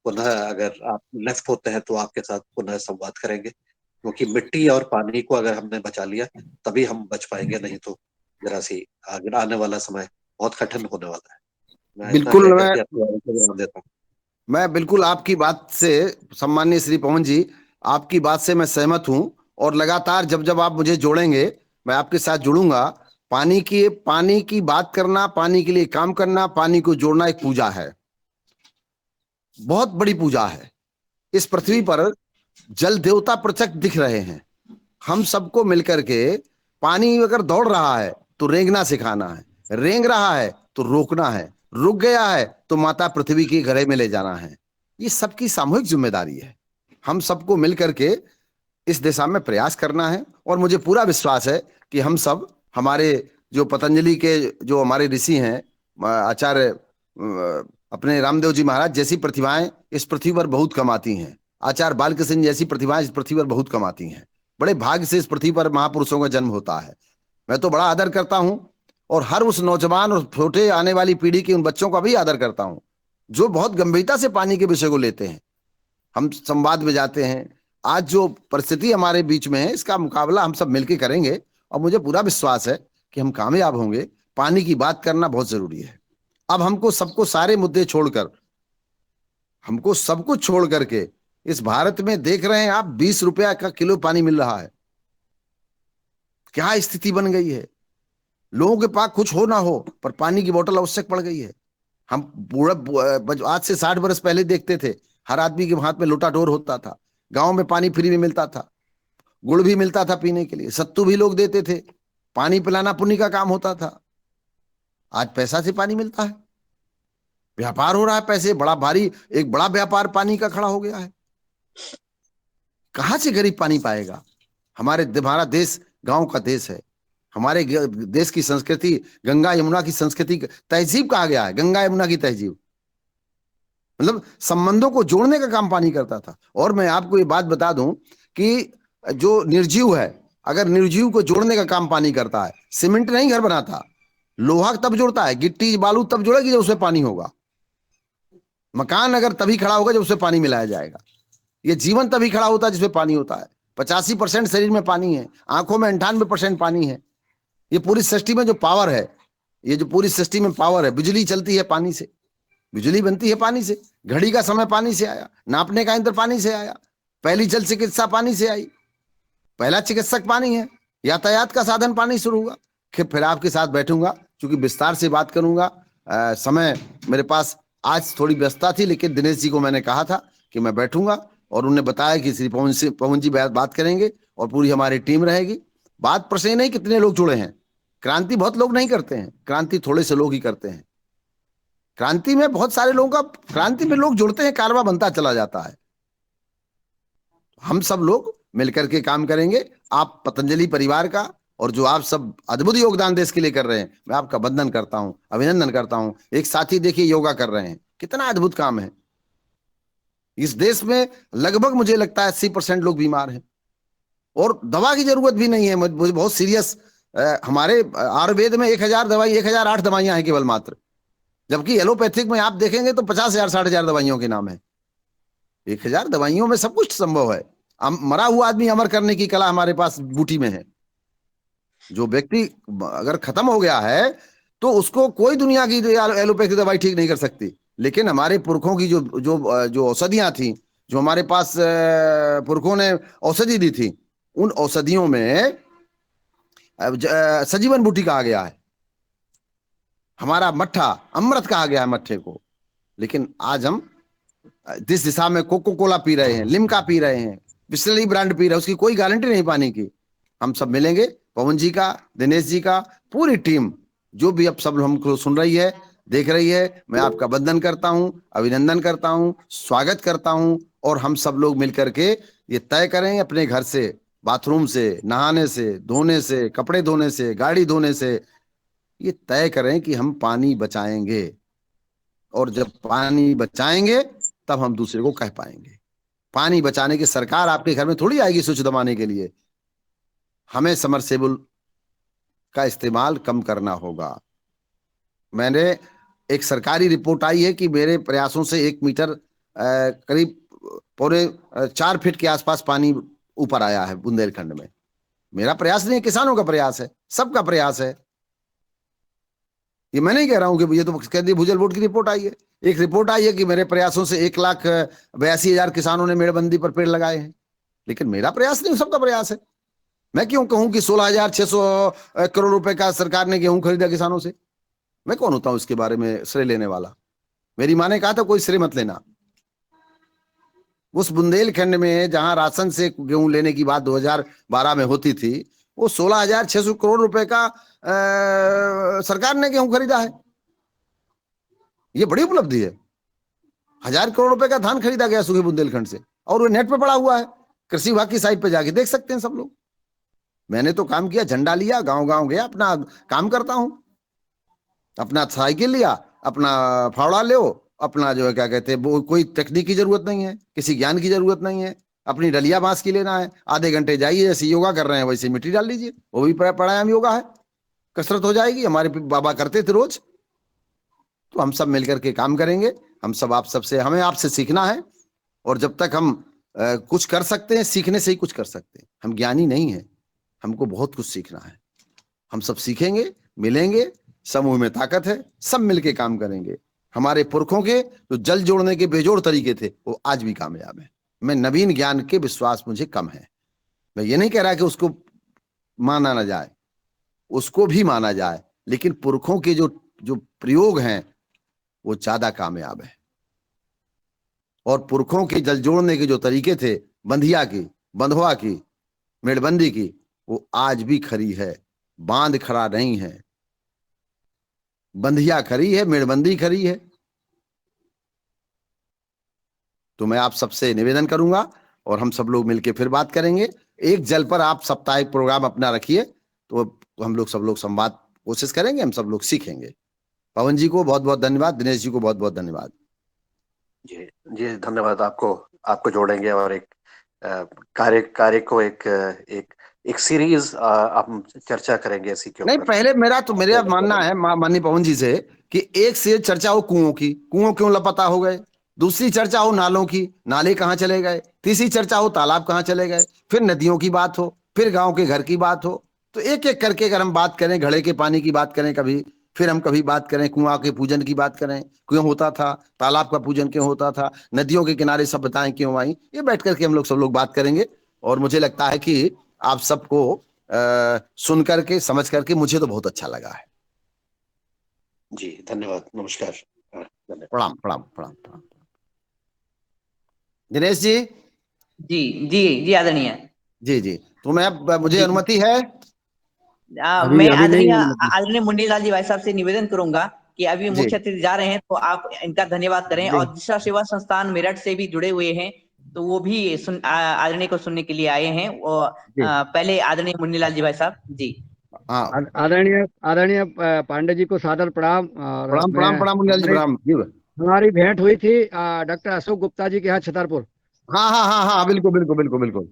पुनः, अगर आप लेफ्ट होते हैं तो आपके साथ पुनः संवाद करेंगे, क्योंकि मिट्टी और पानी को अगर हमने बचा लिया तभी हम बच पाएंगे, नहीं तो जरा सी आगे आने वाला समय बहुत कठिन होने वाला है। मैं इतना बिल्कुल। कह मैं करके अपने बारे में विराम देता हूँ। मैं बिल्कुल आपकी बात से, सम्माननीय श्री पवन जी, आपकी बात से मैं सहमत हूं। और लगातार जब जब आप मुझे जोड़ेंगे, मैं आपके साथ जुड़ूंगा। पानी की बात करना, पानी के लिए काम करना, पानी को जोड़ना एक पूजा है, बहुत बड़ी पूजा है। इस पृथ्वी पर जल देवता प्रत्यक्ष दिख रहे हैं। हम सबको मिलकर के, पानी अगर दौड़ रहा है तो रेंगना सिखाना है, रेंग रहा है तो रोकना है, रुक गया है तो माता पृथ्वी की गले में ले जाना है। ये सबकी सामूहिक जिम्मेदारी है। हम सबको मिलकर के इस दिशा में प्रयास करना है। और मुझे पूरा विश्वास है कि हम सब, हमारे जो पतंजलि के जो हमारे ऋषि हैं, आचार्य अपने रामदेव जी महाराज जैसी प्रतिभाएं इस पृथ्वी पर बहुत कम आती हैं, आचार्य बालकृष्ण जैसी प्रतिभाएं इस पृथ्वी पर बहुत कम आती हैं। बड़े भाग्य से इस पृथ्वी पर महापुरुषों का जन्म होता है। मैं तो बड़ा आदर करता हूं, और हर उस नौजवान और छोटे आने वाली पीढ़ी के उन बच्चों का भी आदर करता हूं जो बहुत गंभीरता से पानी के विषय को लेते हैं। हम संवाद में जाते हैं। आज जो परिस्थिति हमारे बीच में है, इसका मुकाबला हम सब मिलकर करेंगे, और मुझे पूरा विश्वास है कि हम कामयाब होंगे। पानी की बात करना बहुत जरूरी है। अब हमको सबको, सारे मुद्दे छोड़कर, हमको सब कुछ छोड़ करके, इस भारत में देख रहे हैं आप 20 रुपया का किलो पानी मिल रहा है। क्या स्थिति बन गई है। लोगों के पास कुछ हो ना हो, पर पानी की बोतल आवश्यक पड़ गई है। हम पूरा आज से 60 बरस पहले देखते थे, हर आदमी के हाथ में लोटा डोर होता था। गांव में पानी फ्री में मिलता था, गुड़ भी मिलता था पीने के लिए, सत्तू भी लोग देते थे, पानी पिलाना पुण्य का काम होता था। आज पैसा से पानी मिलता है, व्यापार हो रहा है, पैसे बड़ा भारी, एक बड़ा व्यापार पानी का खड़ा हो गया है। कहां से गरीब पानी पाएगा? हमारा देश गांव का देश है। हमारे देश की संस्कृति गंगा यमुना की संस्कृति, तहजीब कहा गया है, गंगा यमुना की तहजीब, मतलब संबंधों को जोड़ने का काम पानी करता था। और मैं आपको ये बात बता दूं कि जो निर्जीव है, अगर निर्जीव को जोड़ने का काम पानी करता है। सीमेंट नहीं घर बनाता, लोहा तब जोड़ता है, गिट्टी बालू तब जोड़ेगी जब उसमें पानी होगा। मकान अगर तभी खड़ा होगा जब उसमें पानी मिलाया जाएगा। ये जीवन तभी खड़ा होता है जिसमें पानी होता है। 85% शरीर में पानी है, आंखों में 98% पानी है। ये पूरी सृष्टि में जो पावर है, ये जो पूरी सृष्टि में पावर है, बिजली चलती है पानी से, बिजली बनती है पानी से, घड़ी का समय पानी से आया, नापने का यंत्र पानी से आया, पहली जल चिकित्सा पानी से आई, पहला चिकित्सक पानी है, यातायात का साधन पानी शुरू हुआ। फिर आपके साथ बैठूंगा, क्योंकि विस्तार से बात करूंगा। समय मेरे पास आज थोड़ी व्यस्तता थी, लेकिन दिनेश जी को मैंने कहा था कि मैं बैठूंगा, और उन्होंने बताया कि श्री पवन जी बात करेंगे और पूरी हमारी टीम रहेगी। बात प्रश्न नहीं कितने लोग जुड़े हैं, क्रांति बहुत लोग नहीं करते हैं, क्रांति थोड़े से लोग ही करते हैं। क्रांति में बहुत सारे लोगों का, क्रांति में लोग जुड़ते हैं, कारवा बनता चला जाता है। हम सब लोग मिलकर के काम करेंगे। आप पतंजलि परिवार का और जो आप सब अद्भुत योगदान देश के लिए कर रहे हैं, मैं आपका वंदन करता हूं, अभिनंदन करता हूं। एक साथी देखिए योगा कर रहे हैं, कितना अद्भुत काम है। इस देश में लगभग मुझे लगता है 80% लोग बीमार हैं और दवा की जरूरत भी नहीं है। मुझे बहुत सीरियस, हमारे आयुर्वेद में 1000 दवाई, 1008 दवाइयां हैं केवल मात्र, जबकि एलोपैथिक में आप देखेंगे तो 50,000 60,000 दवाइयों के नाम है। 1000 दवाइयों में सब कुछ संभव है। मरा हुआ आदमी अमर करने की कला हमारे पास बूटी में है। जो व्यक्ति अगर खत्म हो गया है तो उसको कोई दुनिया की एलोपैथी दवाई ठीक नहीं कर सकती। लेकिन हमारे पुरखों की जो जो जो औषधियां थी, जो हमारे पास पुरखों ने औषधि दी थी, उन औषधियों में सजीवन बूटी कहा गया है। हमारा मट्ठा अमृत कहा गया है मट्ठे को। लेकिन आज हम जिस दिशा में कोको कोला पी रहे हैं, लिम्का पी रहे हैं, बिस्लरी ब्रांड पी रहे हैं, उसकी कोई गारंटी नहीं पानी की। हम सब मिलेंगे, पवन जी का, दिनेश जी का, पूरी टीम जो भी अब सब हमको सुन रही है, देख रही है, मैं आपका वंदन करता हूं, अभिनंदन करता हूं, स्वागत करता हूं। और हम सब लोग मिलकर के ये तय करें अपने घर से, बाथरूम से, नहाने से, धोने से, कपड़े धोने से, गाड़ी धोने से, ये तय करें कि हम पानी बचाएंगे। और जब पानी बचाएंगे तब हम दूसरे को कह पाएंगे। पानी बचाने की सरकार आपके घर में थोड़ी आएगी स्विच दबाने के लिए। हमें समरसेबल का इस्तेमाल कम करना होगा। मैंने एक सरकारी रिपोर्ट आई है कि मेरे प्रयासों से 1 मीटर करीब 4.25 फीट के आसपास पानी ऊपर आया है बुंदेलखंड में। मेरा प्रयास नहीं है, किसानों का प्रयास है, सबका प्रयास है। ये मैं नहीं कह रहा हूं कि ये तो केंद्रीय भूजल बोर्ड की रिपोर्ट आई है। एक रिपोर्ट आई है कि मेरे प्रयासों से 1,82,000 किसानों ने मेड़बंदी पर पेड़ लगाए हैं। लेकिन मेरा प्रयास नहीं, सबका प्रयास है। मैं क्यों कहूं कि 16,600 करोड़ रुपए का सरकार ने गेहूं खरीदा किसानों से? मैं कौन होता हूं इसके बारे में श्रेय लेने वाला? मेरी मां ने कहा था कोई श्रेय मत लेना। उस बुंदेलखंड में जहां राशन से गेहूं लेने की बात 2012 में होती थी, वो 16,600 करोड़ रुपए का सरकार ने गेहूं खरीदा है। ये बड़ी उपलब्धि है। 1,000 करोड़ रुपए का धान खरीदा गया सूखे बुंदेलखंड से, और वो नेट पे पड़ा हुआ है, कृषि विभाग की साइट पे जाके देख सकते हैं सब लोग। मैंने तो काम किया, झंडा लिया, गांव गांव गया, अपना काम करता हूं, अपना साइकिल लिया, अपना फावड़ा ले, अपना जो है क्या कहते हैं, वो कोई टेक्निक की जरूरत नहीं है, किसी ज्ञान की जरूरत नहीं है, अपनी डलिया बांस की लेना है, आधे घंटे जाइए, जैसे योगा कर रहे हैं वैसे मिट्टी डाल लीजिए, वो भी प्राणायाम योगा है, कसरत हो जाएगी। हमारे बाबा करते थे रोज। तो हम सब मिलकर के काम करेंगे। हम सब आप सबसे, हमें आपसे सीखना है। और जब तक हम कुछ कर सकते हैं, सीखने से ही कुछ कर सकते हैं। हम ज्ञानी नहीं है, हमको बहुत कुछ सीखना है। हम सब सीखेंगे, मिलेंगे, समूह में ताकत है, सब मिलके काम करेंगे। हमारे पुरखों के जो जल जोड़ने के बेजोड़ तरीके थे वो आज भी कामयाब है। मैं नवीन ज्ञान के विश्वास मुझे कम है। मैं ये नहीं कह रहा कि उसको माना ना जाए, उसको भी माना जाए, लेकिन पुरखों के जो प्रयोग हैं वो ज्यादा कामयाब है। और पुरखों के जल जोड़ने के जो तरीके थे बंधिया की, बंधुआ की, मेड़बंदी की, वो आज भी खरी है, बांध खड़ा नहीं है। बंधिया खरी है, मेड़बंदी खरी है। तो मैं आप सबसे निवेदन करूंगा और हम सब लोग मिलकर फिर बात करेंगे। एक जल पर आप साप्ताहिक प्रोग्राम अपना रखिए, तो हम लोग सब लोग संवाद कोशिश करेंगे, हम सब लोग सीखेंगे। पवन जी को बहुत बहुत धन्यवाद, दिनेश जी को बहुत बहुत धन्यवाद। जी जी, धन्यवाद आपको। आपको जोड़ेंगे और एक कार्य कार्य को एक एक सीरीज हम चर्चा करेंगे इसी के नहीं, ऊपर। पहले मेरा मानना है माननीय पवन जी से कि एक से चर्चा हो कुओं की, कुओं क्यों लापता हो गए। दूसरी चर्चा हो नालों की, नाले कहाँ चले गए। तीसरी चर्चा हो तालाब कहाँ चले गए। फिर नदियों की बात हो, फिर गांव के घर की बात हो। तो एक एक करके अगर हम बात करें, घड़े के पानी की बात करें कभी, फिर हम कभी बात करें कुआं के पूजन की बात करें, क्यों होता था, तालाब का पूजन क्यों होता था, नदियों के किनारे सब बताएं क्यों आई, ये बैठ करके हम लोग सब लोग बात करेंगे। और मुझे लगता है कि आप सबको सुन करके समझ करके मुझे तो बहुत अच्छा लगा है। जी धन्यवाद, नमस्कार। धन्यवाद। प्रणाम प्रणाम प्रणाम प्रणाम। दिनेश जी। जी जी जी आदरणीय। जी जी, तो मैं मुझे जी अनुमति है। अभी मैं अभी नहीं आदरणीय है मतलब। आदरणीय मुंडीलाल जी भाई साहब से निवेदन करूंगा कि अभी जी मुख्य अतिथि जा रहे हैं, तो आप इनका धन्यवाद करें। जी और दिशा सेवा संस्थान मेरठ से भी जुड़े हुए हैं, तो वो भी आदरणीय को सुनने के लिए आए हैं। वो जी। पहले आदरणीय मुंडीलाल जी भाई साहब जी। हाँ, आदरणीय आदरणीय पांडे जी को सादर प्रणाम। और प्रणाम मैं प्रणाम प्रणाम मुनिलाल जी, हमारी प्रणाम जी। हमारी भेंट हुई थी डॉक्टर अशोक गुप्ता जी के यहाँ छतरपुर। हाँ हाँ हाँ हाँ, बिल्कुल बिल्कुल बिल्कुल बिल्कुल।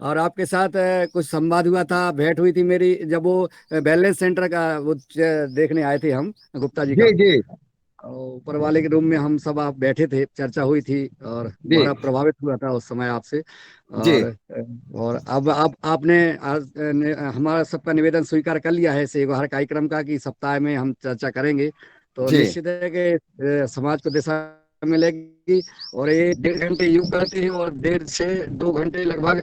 और आपके साथ कुछ संवाद हुआ था, भेंट हुई थी मेरी, जब वो वेलनेस सेंटर का वो देखने आए थे हम, गुप्ता जी जी का। जी और ऊपर वाले के रूम में हम सब आप बैठे थे, चर्चा हुई थी और जी बड़ा प्रभावित हुआ था उस समय आपसे। जी और अब आप आपने आज हमारा सबका निवेदन स्वीकार कर लिया है इस एक हर कार्यक्रम का कि सप्ताह में हम चर्चा करेंगे। तो जी निश्चित है कि समाज को दिशा मिलेगी। और ये 1.5 घंटे योग करते हैं और 1.5 से 2 घंटे लगभग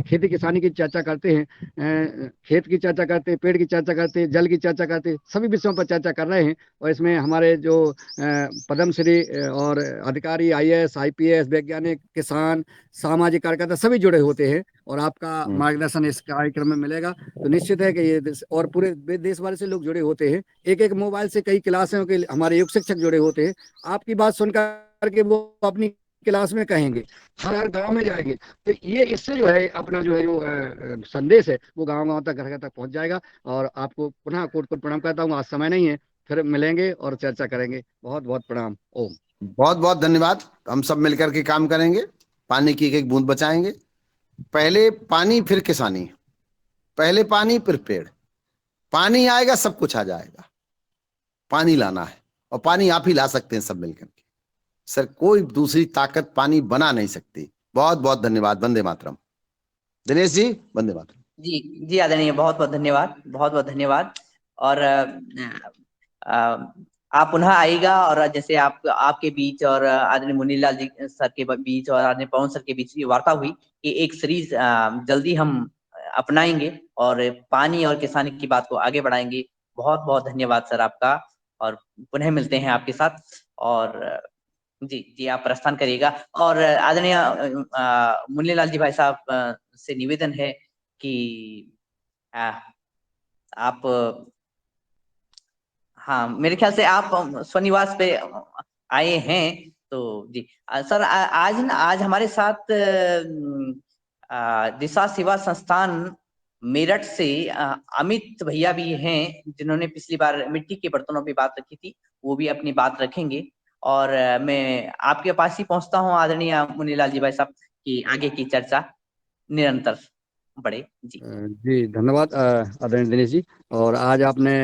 खेती किसानी की चर्चा करते हैं। खेत की चर्चा करते हैं, पेड़ की चर्चा करते हैं, जल की चर्चा करते हैं, सभी विषयों पर चर्चा कर रहे हैं। और इसमें हमारे जो पद्मश्री और अधिकारी, आईएएस, आईपीएस, वैज्ञानिक, किसान, सामाजिक कार्यकर्ता सभी जुड़े होते हैं। और आपका हम्म, मार्गदर्शन इस कार्यक्रम में मिलेगा। तो निश्चित है कि ये और पूरे देश भर से लोग जुड़े होते हैं। एक एक मोबाइल से कई क्लासों के हमारे योग शिक्षक जुड़े होते हैं। आपकी बात सुनकर के वो अपनी क्लास में कहेंगे, हर हर गांव में जाएंगे। तो ये इससे जो है अपना जो है जो संदेश है वो गांव गांव तक, घर घर तक पहुंच जाएगा। और आपको पुनः कोट कोट प्रणाम करता हूँ। आज समय नहीं है, फिर मिलेंगे और चर्चा करेंगे। बहुत बहुत प्रणाम। ओम। बहुत बहुत धन्यवाद। हम सब मिलकर के काम करेंगे, पानी की एक एक बूंद बचाएंगे। पहले पानी फिर किसानी, पहले पानी फिर पेड़। पानी आएगा सब कुछ आ जाएगा। पानी लाना है, और पानी आप ही ला सकते हैं सब मिलकर के। सर, कोई दूसरी ताकत पानी बना नहीं सकती। बहुत बहुत धन्यवाद। वंदे मातरम। दिनेश जी, वंदे मातरम। जी जी आदरणीय, बहुत बहुत धन्यवाद, बहुत बहुत धन्यवाद। और अ, आप पुनः आइएगा, और जैसे आप आपके बीच और आदरणीय मुनीलाल जी सर के बीच और आदरणीय पवन सर के बीच की वार्ता हुई कि एक सीरीज जल्दी हम अपनाएंगे और पानी और किसानी की बात को आगे बढ़ाएंगे। बहुत बहुत धन्यवाद सर आपका। और पुनः मिलते हैं आपके साथ। और जी जी, आप प्रस्थान करिएगा। और आदरणीय मुन्नीलाल जी भाई साहब से निवेदन है कि आ, आप, हाँ मेरे ख्याल से आप स्वनिवास पे आए हैं। तो जी सर, आज हमारे साथ दिशा सेवा संस्थान मेरठ से अमित भैया भी हैं, जिन्होंने पिछली बार मिट्टी के बर्तनों पे बात रखी थी। वो भी अपनी बात रखेंगे। और मैं आपके पास ही पहुंचता हूँ आदरणीय मुनीलाल जी भाई साहब, की आगे की चर्चा निरंतर बढ़े जी। जी धन्यवाद आदरणीय दिनेश जी। और आज आपने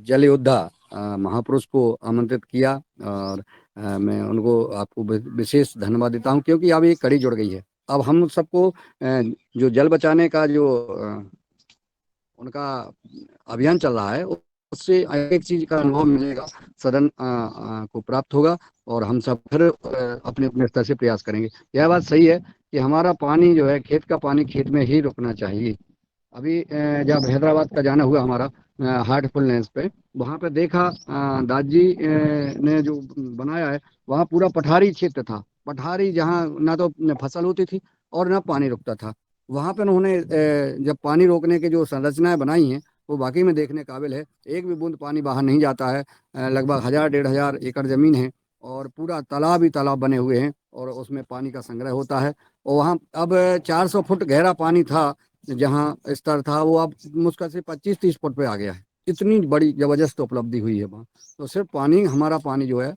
जल योद्धा महापुरुष को आमंत्रित किया। और मैं उनको आपको विशेष धन्यवाद देता हूं, क्योंकि अब ये कड़ी जुड़ गई है। अब हम सबको जो जल बचाने का जो उनका अभियान चल रहा है, उससे एक चीज का अनुभव मिलेगा, सदन को प्राप्त होगा। और हम सब फिर अपने अपने स्तर से प्रयास करेंगे। यह बात सही है कि हमारा पानी जो है, खेत का पानी खेत में ही रुकना चाहिए। अभी जब हैदराबाद का जाना हुआ हमारा हार्टफुलनेस पे, वहाँ पे देखा दादी ने जो बनाया है, वहाँ पूरा पठारी क्षेत्र था। पठारी जहाँ ना तो फसल होती थी और ना पानी रुकता था, वहां पर उन्होंने जब पानी रोकने की जो संरचनाएं बनाई हैं वो वाकई में देखने काबिल है। एक भी बूंद पानी बाहर नहीं जाता है। लगभग 1000 1,500 एकड़ जमीन है और पूरा तालाब ही तालाब बने हुए हैं और उसमें पानी का संग्रह होता है। और वहाँ अब 400 फुट गहरा पानी था जहाँ स्तर था, वो अब मुश्किल से 25 30 फुट पे आ गया है। इतनी बड़ी जबरदस्त उपलब्धि हुई है वहाँ। तो सिर्फ पानी, हमारा पानी जो है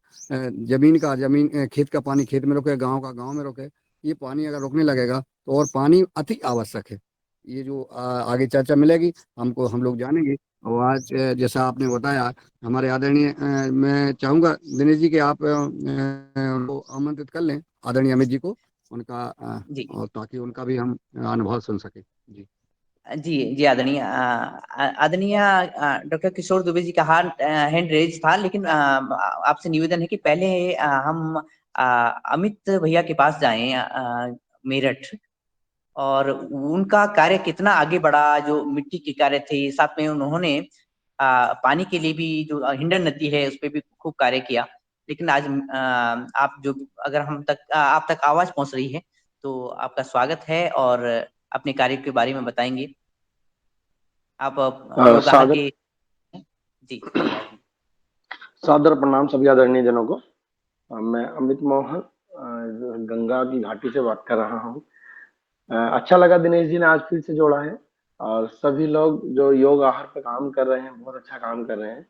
खेत का पानी खेत में रुके, गांव का गांव में रुके, ये पानी अगर रुकने लगेगा तो और पानी अति आवश्यक है। ये जो आगे चर्चा मिलेगी हमको, हम लोग जानेंगे। और आज जैसा आपने बताया हमारे आदरणीय, मैं चाहूंगा दिनेश जी कि आप उनको आमंत्रित कर लें, आदरणीय अमित जी को, उनका जी और ताकि उनका भी हम अनुभव सुन सके। जी जी जी, आदरणीय आदरणीय डॉक्टर किशोर दुबे जी का हैंड रेज था, लेकिन आपसे निवेदन है कि पहले हम अमित भैया के पास जाएं, मेरठ, और उनका कार्य कितना आगे बढ़ा, जो मिट्टी के कार्य थे, साथ में उन्होंने पानी के लिए भी जो हिंडन नदी है उस पर भी खूब कार्य किया। लेकिन आज आप जो, अगर हम तक आप तक आवाज पहुंच रही है तो आपका स्वागत है और अपने कार्य के बारे में बताएंगे। आप योगाहार सादर के, जी जी आइए। सादर प्रणाम सभी आदरणीय जनों को। मैं अमित मोहन गंगा की घाटी से बात कर रहा हूँ। अच्छा लगा दिनेश जी ने आज फिर से जोड़ा है, और सभी लोग जो योग आहार पे काम कर रहे हैं बहुत अच्छा काम कर रहे हैं।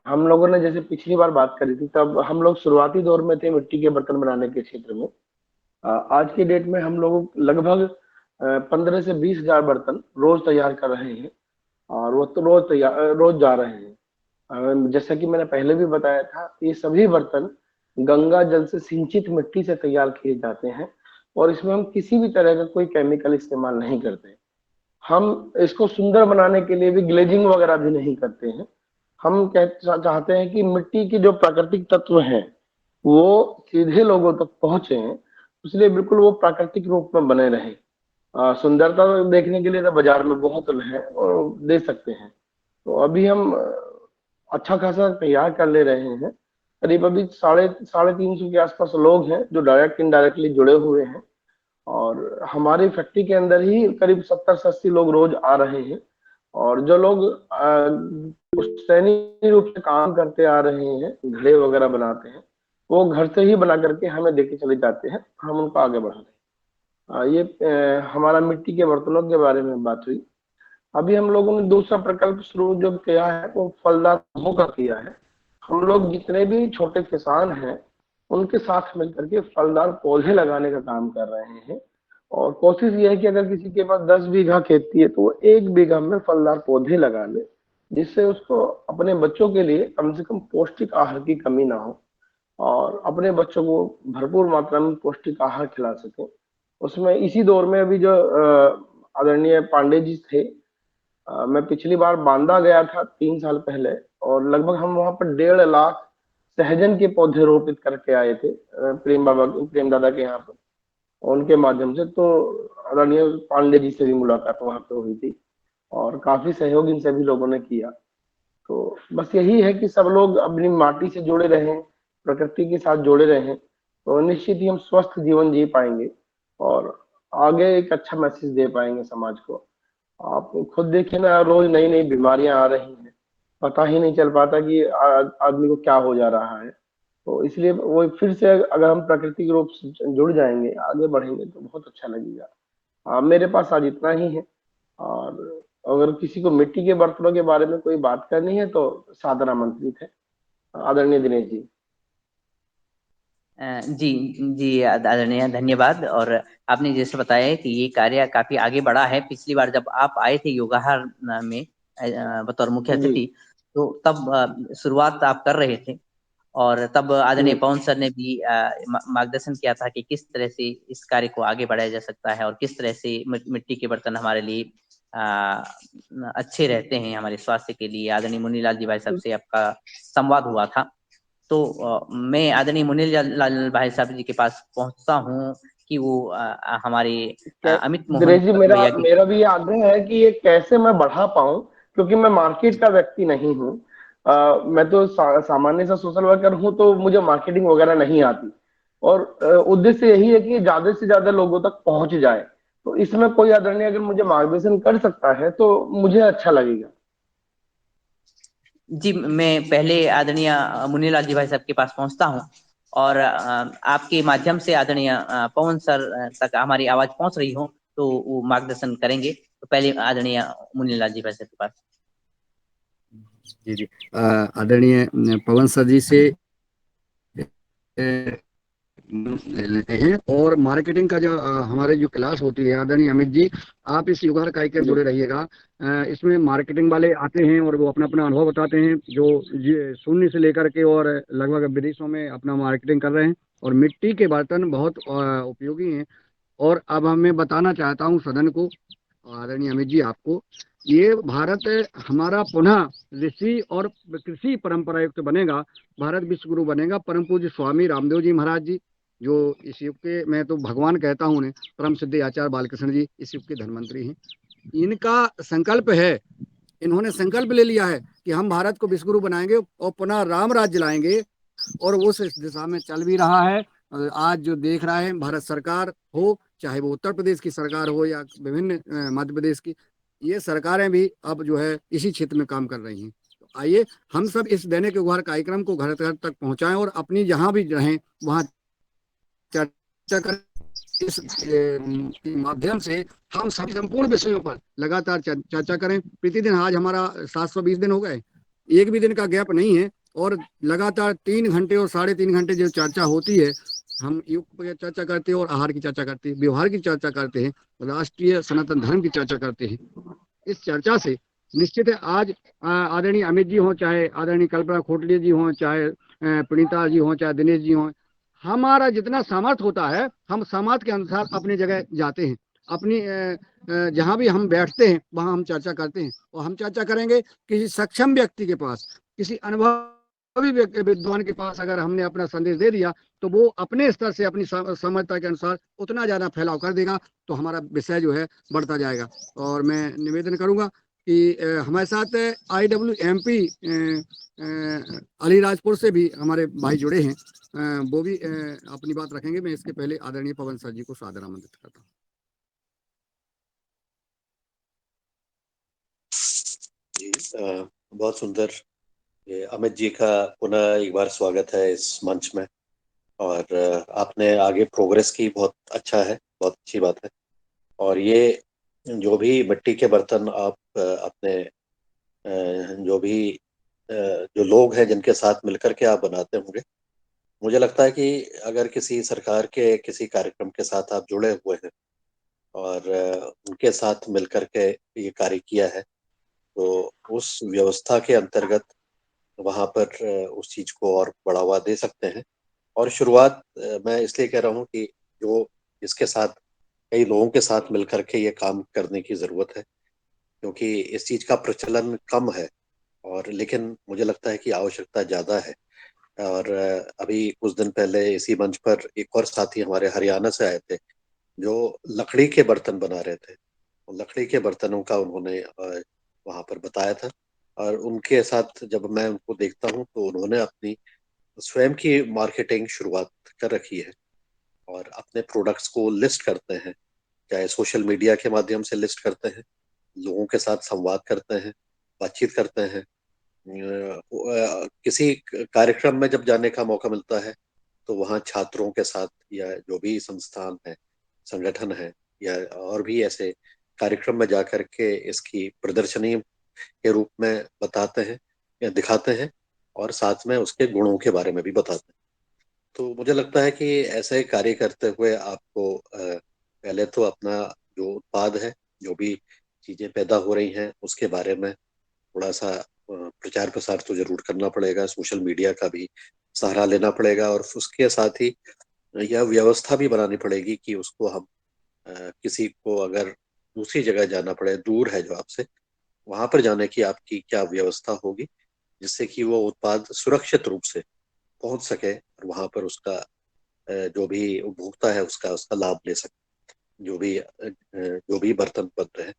हम लोगों ने जैसे पिछली बार बात करी थी तब हम लोग शुरुआती दौर में थे मिट्टी के बर्तन बनाने के क्षेत्र में। आज की डेट में हम लोग लगभग 15 से 20 हजार बर्तन रोज तैयार कर रहे हैं, और वो तो रोज जा रहे हैं। जैसा कि मैंने पहले भी बताया था, ये सभी बर्तन गंगा जल से सिंचित मिट्टी से तैयार किए जाते हैं, और इसमें हम किसी भी तरह का कोई केमिकल इस्तेमाल नहीं करते। हम इसको सुंदर बनाने के लिए भी ग्लेजिंग वगैरह भी नहीं करते हैं। हम चाहते हैं कि मिट्टी के जो प्राकृतिक तत्व हैं वो सीधे लोगों तक पहुंचे, इसलिए बिल्कुल वो प्राकृतिक रूप में बने रहे। सुंदरता देखने के लिए तो बाजार में बहुत है और दे सकते हैं। तो अभी हम अच्छा खासा तैयार कर ले रहे हैं। करीब अभी साढ़े साढ़े 300 के आसपास लोग हैं जो डायरेक्ट इनडायरेक्टली जुड़े हुए हैं, और हमारी फैक्ट्री के अंदर ही करीब 70 से 80 लोग रोज आ रहे हैं। और जो लोग सैन्य रूप से काम करते आ रहे हैं, घड़े वगैरह बनाते हैं, वो घर से ही बना करके हमें देके चले जाते हैं, हम उनको आगे बढ़ा रहे हैं। ये हमारा मिट्टी के बर्तनों के बारे में बात हुई। अभी हम लोगों ने दूसरा प्रकल्प शुरू जो किया है वो फलदार पौधों का किया है। हम लोग जितने भी छोटे किसान हैं उनके साथ मिलकर के फलदार पौधे लगाने का काम कर रहे हैं, और कोशिश ये है कि अगर किसी के पास 10 बीघा खेती है तो वो 1 बीघा में फलदार पौधे लगा ले, जिससे उसको अपने बच्चों के लिए कम से कम पौष्टिक आहार की कमी ना हो, और अपने बच्चों को भरपूर मात्रा में पौष्टिक आहार खिला सके। उसमें इसी दौर में अभी जो आदरणीय पांडे जी थे, मैं पिछली बार बांदा गया था 3 साल पहले, और लगभग हम वहां पर 1.5 लाख सहजन के पौधे रोपित करके आए थे प्रेम दादा के यहाँ पर, उनके माध्यम से। तो आदरणीय पांडे जी से भी मुलाकात वहां पे हुई थी, और काफी सहयोग इन सभी लोगों ने किया। तो बस यही है कि सब लोग अपनी माटी से जुड़े रहें, प्रकृति के साथ जुड़े रहें, तो निश्चित ही हम स्वस्थ जीवन जी पाएंगे और आगे एक अच्छा मैसेज दे पाएंगे समाज को। आप खुद देखिए ना, रोज नई नई बीमारियां आ रही हैं, पता ही नहीं चल पाता कि आदमी को क्या हो जा रहा है। तो इसलिए वो फिर से अगर हम प्राकृतिक रूप से जुड़ जाएंगे, आगे बढ़ेंगे, तो बहुत अच्छा लगेगा। मेरे पास आज इतना ही है, और अगर किसी को मिट्टी के बर्तनों के बारे में कोई बात करनी है तो सादर आमंत्रित है, आदरणीय दिनेश जी। जी जी आदरणीय, धन्यवाद। और आपने जैसे बताया कि ये कार्य काफी आगे बढ़ा है। पिछली बार जब आप आए थे योगाहार में बतौर मुख्य जी अतिथि, तो तब शुरुआत आप कर रहे थे, और तब आदरणीय जी पवन सर ने भी मार्गदर्शन किया था कि किस तरह से इस कार्य को आगे बढ़ाया जा सकता है और किस तरह से मिट्टी के बर्तन हमारे लिए अच्छे रहते हैं, हमारे स्वास्थ्य के लिए। आदरणीय मुनीलाल जी भाई साहब से आपका संवाद हुआ था। तो मैं आदरणीय मुनीलाल भाई साहब जी के पास पहुंचता हूँ कि वो हमारे अमित मोहन दिनेश जी, मेरा भैया की। मेरा भी ये आग्रह है कि ये कैसे मैं बढ़ा पाऊं, क्योंकि मैं मार्केट का व्यक्ति नहीं हूँ। मैं तो सामान्य सा सोशल वर्कर हूँ, तो मुझे मार्केटिंग वगैरह नहीं आती। और उद्देश्य यही है कि ज्यादा से ज्यादा लोगों तक पहुंच जाए। तो इसमें कोई आदरणीय अगर मुझे मार्गदर्शन कर सकता है तो मुझे अच्छा लगेगा। जी, मैं पहले आदरणीय मुन्नीलाल जी भाई साहब के पास पहुंचता हूं, और आपके माध्यम से आदरणीय पवन सर तक हमारी आवाज पहुंच रही हो तो वो मार्गदर्शन करेंगे। तो पहले आदरणीय मुन्नीलाल जी भाई साहब के पास। जी जी, आदरणीय पवन सर जी से लेते हैं। और मार्केटिंग का जो हमारे जो क्लास होती है, आदरणीय अमित जी, आप इस युगार काय के जुड़े रहिएगा। इसमें मार्केटिंग वाले आते हैं और वो अपना अपना अनुभव बताते हैं, जो शून्य से लेकर के और लगभग विदेशों में अपना मार्केटिंग कर रहे हैं। और मिट्टी के बर्तन बहुत उपयोगी हैं। और अब मैं बताना चाहता हूँ सदन को, आदरणीय अमित जी आपको, ये भारत हमारा पुनः ऋषि और कृषि परंपरा युक्त बनेगा, भारत विश्व गुरु बनेगा। परम पूज्य स्वामी रामदेव जी महाराज जी, जो इस युग के, मैं तो भगवान कहता हूँ उन्हें, परम सिद्धि आचार्य बालकृष्ण जी इस युग के धनवंतरी हैं। इनका संकल्प है, इन्होंने संकल्प ले लिया है कि हम भारत को विश्व गुरु बनाएंगे और पुनः राम राज्य लाएंगे। और वो इस दिशा में चल भी रहा है। आज जो देख रहा है, भारत सरकार हो, चाहे वो उत्तर प्रदेश की सरकार हो या विभिन्न मध्य प्रदेश की, ये सरकारें भी अब जो है इसी क्षेत्र में काम कर रही हैं। तो आइए हम सब इस दैनिक उपहार कार्यक्रम को घर घर तक पहुंचाएं और अपनी जहां भी रहें वहां चर्चा करें। इस के माध्यम से हम सभी संपूर्ण विषयों पर लगातार चर्चा करें। प्रतिदिन आज हमारा 720 दिन हो गए, एक भी दिन का गैप नहीं है। और लगातार 3 घंटे और 3.5 घंटे जो चर्चा होती है, हम युग पर चर्चा करते हैं और आहार की चर्चा करते हैं, व्यवहार की चर्चा करते हैं, राष्ट्रीय सनातन धर्म की चर्चा करते हैं। इस चर्चा से निश्चित है आज आदरणीय अमित जी हों, चाहे आदरणीय कल्पना खोटलिया जी हों, चाहे प्रणीता जी हों, चाहे दिनेश जी हों, हमारा जितना सामर्थ्य होता है हम सामर्थ्य के अनुसार अपनी जगह जाते हैं। अपनी जहां भी हम बैठते हैं वहां हम चर्चा करते हैं। और हम चर्चा करेंगे किसी सक्षम व्यक्ति के पास, किसी अनुभवी विद्वान के पास अगर हमने अपना संदेश दे दिया तो वो अपने स्तर से अपनी समझता के अनुसार उतना ज्यादा फैलाव कर देगा, तो हमारा विषय जो है बढ़ता जाएगा। और मैं निवेदन करूंगा कि हमारे साथ IWMP अलीराजपुर से भी हमारे भाई जुड़े हैं, वो भी अपनी बात रखेंगे। मैं इसके पहले आदरणीय पवन सर जी को सादर आमंत्रित करता हूँ। जी, बहुत सुंदर। ये अमित जी का पुनः एक बार स्वागत है इस मंच में। और आपने आगे प्रोग्रेस की, बहुत अच्छा है, बहुत अच्छी बात है। और ये जो भी मिट्टी के बर्तन आप अपने जो भी जो लोग हैं जिनके साथ मिलकर के आप बनाते होंगे, मुझे लगता है कि अगर किसी सरकार के किसी कार्यक्रम के साथ आप जुड़े हुए हैं और उनके साथ मिलकर के ये कार्य किया है, तो उस व्यवस्था के अंतर्गत वहां पर उस चीज को और बढ़ावा दे सकते हैं। और शुरुआत मैं इसलिए कह रहा हूँ कि जो इसके साथ कई लोगों के साथ मिलकर के ये काम करने की जरूरत है, क्योंकि इस चीज का प्रचलन कम है। और लेकिन मुझे लगता है कि आवश्यकता ज्यादा है। और अभी कुछ दिन पहले इसी मंच पर एक और साथी हमारे हरियाणा से आए थे, जो लकड़ी के बर्तन बना रहे थे। और लकड़ी के बर्तनों का उन्होंने वहां पर बताया था। और उनके साथ जब मैं उनको देखता हूँ तो उन्होंने अपनी स्वयं की मार्केटिंग शुरुआत कर रखी है और अपने प्रोडक्ट्स को लिस्ट करते हैं, चाहे सोशल मीडिया के माध्यम से लिस्ट करते हैं, लोगों के साथ संवाद करते हैं, बातचीत करते हैं। किसी कार्यक्रम में जब जाने का मौका मिलता है तो वहाँ छात्रों के साथ या जो भी संस्थान है, संगठन है, या और भी ऐसे कार्यक्रम में जाकर के इसकी प्रदर्शनी के रूप में बताते हैं या दिखाते हैं, और साथ में उसके गुणों के बारे में भी बताते हैं। तो मुझे लगता है कि ऐसे कार्य करते हुए आपको पहले तो अपना जो उत्पाद है, जो भी चीजें पैदा हो रही हैं, उसके बारे में थोड़ा सा प्रचार प्रसार तो जरूर करना पड़ेगा, सोशल मीडिया का भी सहारा लेना पड़ेगा। और उसके साथ ही यह व्यवस्था भी बनानी पड़ेगी कि उसको हम किसी को अगर दूसरी जगह जाना पड़े, दूर है जो आपसे, वहां पर जाने की आपकी क्या व्यवस्था होगी, जिससे कि वो उत्पाद सुरक्षित रूप से पहुंच सके और वहां पर उसका जो भी उपभोक्ता है उसका उसका लाभ ले सके, जो भी बर्तन बन रहे हैं।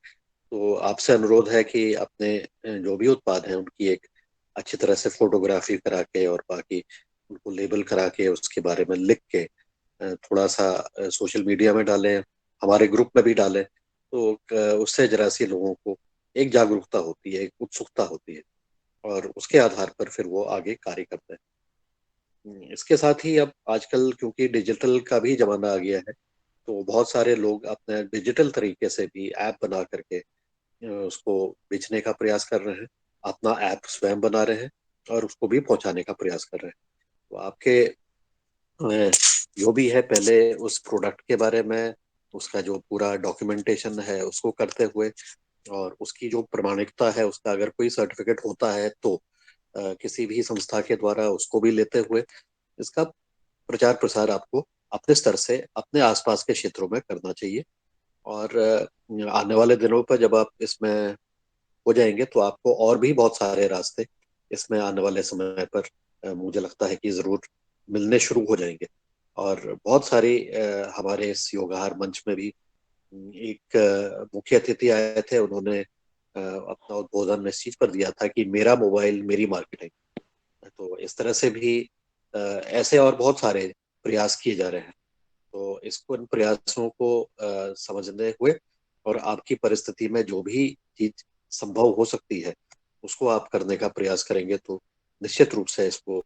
तो आपसे अनुरोध है कि अपने जो भी उत्पाद हैं उनकी एक अच्छी तरह से फोटोग्राफी करा के और बाकी उनको लेबल करा के उसके बारे में लिख के थोड़ा सा सोशल मीडिया में डालें, हमारे ग्रुप में भी डालें, तो उससे जरा सी लोगों को एक जागरूकता होती है, एक उत्सुकता होती है, और उसके आधार पर फिर वो आगे कार्य करते हैं। इसके साथ ही अब आजकल क्योंकि डिजिटल का भी जमाना आ गया है, तो बहुत सारे लोग अपने डिजिटल तरीके से भी ऐप बना करके उसको बेचने का प्रयास कर रहे हैं, अपना ऐप स्वयं बना रहे हैं और उसको भी पहुंचाने का प्रयास कर रहे हैं। तो आपके जो भी है, पहले उस प्रोडक्ट के बारे में उसका जो पूरा डॉक्यूमेंटेशन है उसको करते हुए, और उसकी जो प्रमाणिकता है उसका अगर कोई सर्टिफिकेट होता है तो किसी भी संस्था के द्वारा उसको भी लेते हुए इसका प्रचार प्रसार आपको अपने स्तर से अपने आसपास के क्षेत्रों में करना चाहिए। और आने वाले दिनों पर जब आप इसमें हो जाएंगे तो आपको और भी बहुत सारे रास्ते इसमें आने वाले समय पर मुझे लगता है कि जरूर मिलने शुरू हो जाएंगे। और बहुत सारी हमारे इस योगाहार मंच में भी एक मुख्य अतिथि आए थे, उन्होंने अपना उद्बोधन इस चीज पर दिया था कि मेरा मोबाइल मेरी मार्केटिंग। तो इस तरह से भी ऐसे और बहुत सारे प्रयास किए जा रहे हैं। तो इसको, इन प्रयासों को समझते हुए और आपकी परिस्थिति में जो भी चीज संभव हो सकती है उसको आप करने का प्रयास करेंगे तो निश्चित रूप से इसको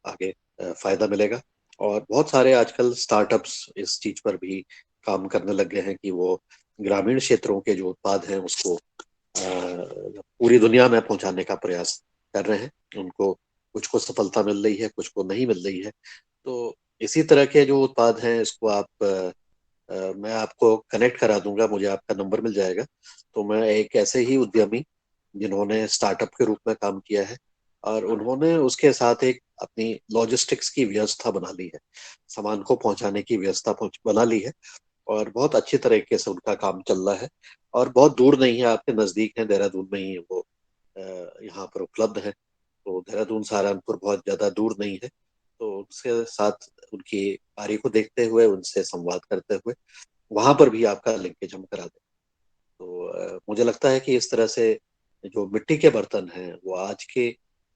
आगे फायदा मिलेगा। और बहुत सारे आजकल स्टार्टअप्स इस चीज पर भी काम करने लग गए हैं कि वो ग्रामीण क्षेत्रों के जो उत्पाद हैं उसको पूरी दुनिया में पहुंचाने का प्रयास कर रहे हैं। उनको कुछ को सफलता मिल रही है, कुछ को नहीं मिल रही है। तो इसी तरह के जो उत्पाद हैं इसको आप मैं आपको कनेक्ट करा दूंगा, मुझे आपका नंबर मिल जाएगा। तो मैं एक ऐसे ही उद्यमी जिन्होंने स्टार्टअप के रूप में काम किया है और उन्होंने उसके साथ एक अपनी लॉजिस्टिक्स की व्यवस्था बना ली है, सामान को पहुंचाने की व्यवस्था बना ली है, और बहुत अच्छी तरीके से उनका काम चल रहा है। और बहुत दूर नहीं है, आपके नजदीक है, देहरादून में ही वो यहाँ पर उपलब्ध है। तो देहरादून सहारनपुर बहुत ज्यादा दूर नहीं है। तो उसके साथ उनकी कार्य को देखते हुए, उनसे संवाद करते हुए वहां पर भी आपका लिंकेज हम करा दें। तो मुझे लगता है कि इस तरह से जो मिट्टी के बर्तन हैं वो आज के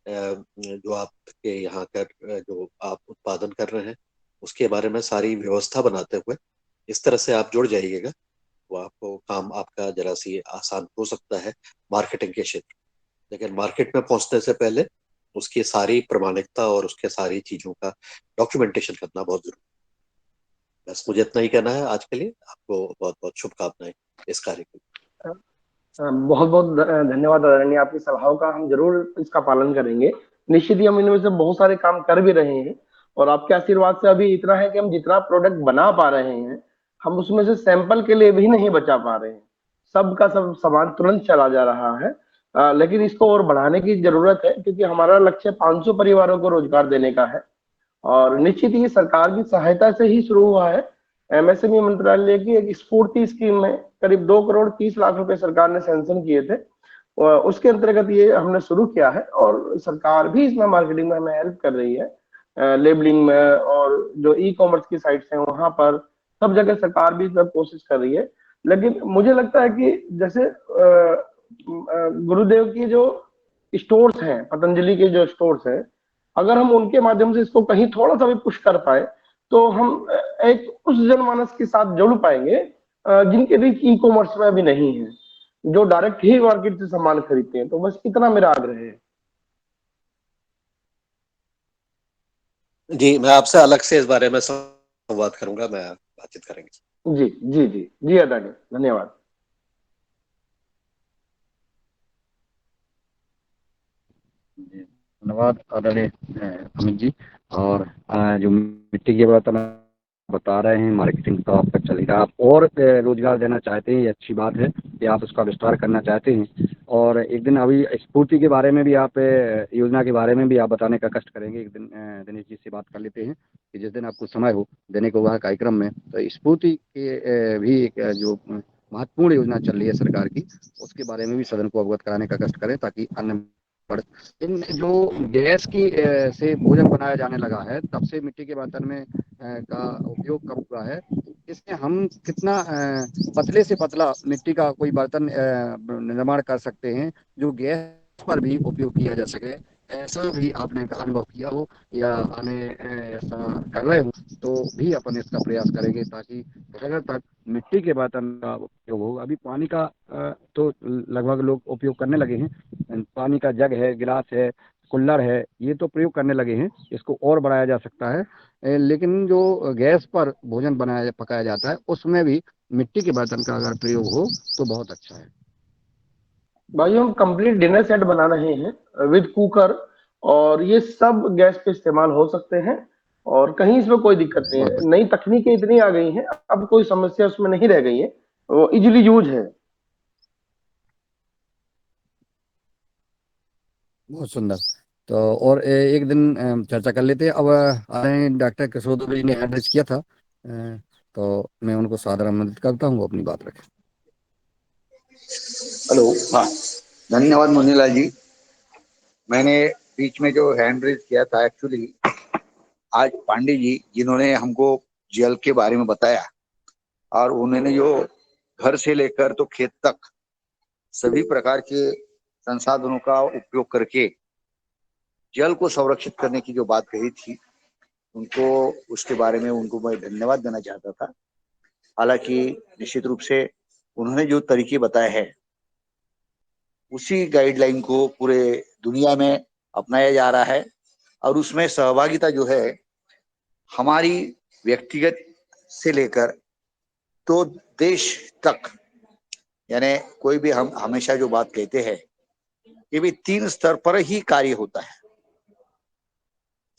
जो आपके यहाँ का जो आप उत्पादन कर रहे हैं उसके बारे में सारी व्यवस्था बनाते हुए इस तरह से आप जुड़ जाइएगा, तो आपको काम आपका जरा सी आसान हो सकता है मार्केटिंग के क्षेत्र। लेकिन मार्केट में पहुंचने से पहले उसकी सारी प्रमाणिकता और उसके सारी चीजों का डॉक्यूमेंटेशन करना बहुत जरूरी है। बस मुझे इतना ही कहना है आज के लिए। आपको बहुत बहुत शुभकामनाएं इस कार्य के लिए। बहुत बहुत धन्यवाद आदरणीय, आपकी सलाहों का हम जरूर इसका पालन करेंगे। निश्चित ही हम इनमें से बहुत सारे काम कर भी रहे हैं, और आपके आशीर्वाद से अभी इतना है कि हम जितना प्रोडक्ट बना पा रहे हैं हम उसमें से सैंपल के लिए भी नहीं बचा पा रहे हैं। सब का सब सामान तुरंत चला जा रहा है। लेकिन इसको और बढ़ाने की जरूरत है, क्योंकि हमारा लक्ष्य 500 परिवारों को रोजगार देने का है। और निश्चित ही सरकार की सहायता से ही शुरू हुआ है। एमएसएमई मंत्रालय की एक स्फूर्ति स्कीम में करीब 2 करोड़ 30 लाख रुपए सरकार ने सैंक्शन किए थे, और उसके अंतर्गत ये हमने शुरू किया है। और सरकार भी इसमें मार्केटिंग में हमें हेल्प कर रही है, लेबलिंग में, और जो ई कॉमर्स की साइट्स हैं वहां पर सब जगह सरकार भी इसमें कोशिश कर रही है। लेकिन मुझे लगता है कि जैसे गुरुदेव की जो स्टोर्स हैं, पतंजलि के जो स्टोर्स हैं, अगर हम उनके माध्यम से इसको कहीं थोड़ा सा भी पुश कर पाए तो हम एक उस जनमानस के साथ जुड़ पाएंगे जिनके रीच ई कॉमर्स में भी नहीं है, जो डायरेक्ट ही मार्केट से सामान खरीदते हैं। तो बस इतना मेरा आग्रह है। जी, मैं आपसे अलग से इस बारे में संवाद करूंगा, मैं बातचीत करेंगे। जी जी जी जी आदरणीय, धन्यवाद। जी, धन्यवाद आदरणीय अमित जी। और जो मिट्टी के बर्तन आप बता रहे हैं, मार्केटिंग तो आपका चलेगा, आप और रोजगार देना चाहते हैं, ये अच्छी बात है कि आप उसका विस्तार करना चाहते हैं। और एक दिन अभी स्फूर्ति के बारे में भी आप योजना के बारे में भी आप बताने का कष्ट करेंगे। एक दिन दिनेश जी से बात कर लेते हैं कि जिस दिन आपको समय हो देने को वह कार्यक्रम में, तो स्फूर्ति के भी एक जो महत्वपूर्ण योजना चल रही है सरकार की, उसके बारे में भी सदन को अवगत कराने का कष्ट करें, ताकि अन्य इन जो गैस की से भोजन बनाया जाने लगा है तब से मिट्टी के बर्तन में का उपयोग कम हुआ है। इसमें हम कितना पतले से पतला मिट्टी का कोई बर्तन निर्माण कर सकते हैं जो गैस पर भी उपयोग किया जा सके। ऐसा भी आपने अनुभव किया हो या आने ऐसा कर रहे हो तो भी अपन इसका प्रयास करेंगे ताकि घर तक मिट्टी के बर्तन का उपयोग हो। अभी पानी का तो लगभग लोग उपयोग करने लगे हैं, पानी का जग है, गिलास है, कुल्हड़ है, ये तो प्रयोग करने लगे हैं, इसको और बढ़ाया जा सकता है। लेकिन जो गैस पर भोजन बनाया पकाया जाता है उसमें भी मिट्टी के बर्तन का अगर प्रयोग हो तो बहुत अच्छा है। भाई हम कंप्लीट डिनर सेट बना रहे हैं विद कुकर, और ये सब गैस पे इस्तेमाल हो सकते हैं और कहीं इसमें कोई दिक्कत नहीं बहुत है। नई तकनीकें इतनी आ गई हैं, अब कोई समस्या उसमें नहीं रह गई है, वो इजीली यूज है। बहुत सुंदर। तो और एक दिन चर्चा कर लेते हैं। अब आ रहे हैं डॉक्टर किशोर दुबे जी ने एड्रेस किया था, तो मैं उनको सादर आमंत्रित करता हूँ, वो अपनी बात रखें। हेलो। हाँ, धन्यवाद मुन्नीलाल जी। मैंने बीच में जो हैंड रेज किया था, एक्चुअली आज पांडे जी जिन्होंने हमको जल के बारे में बताया और उन्होंने जो घर से लेकर तो खेत तक सभी प्रकार के संसाधनों का उपयोग करके जल को संरक्षित करने की जो बात कही थी, उनको उसके बारे में उनको मैं धन्यवाद देना चाहता था। हालांकि निश्चित रूप से उन्होंने जो तरीके बताए हैं उसी गाइडलाइन को पूरे दुनिया में अपनाया जा रहा है और उसमें सहभागिता जो है हमारी व्यक्तिगत से लेकर तो देश तक, यानी कोई भी हम हमेशा जो बात कहते हैं ये भी 3 स्तर पर ही कार्य होता है।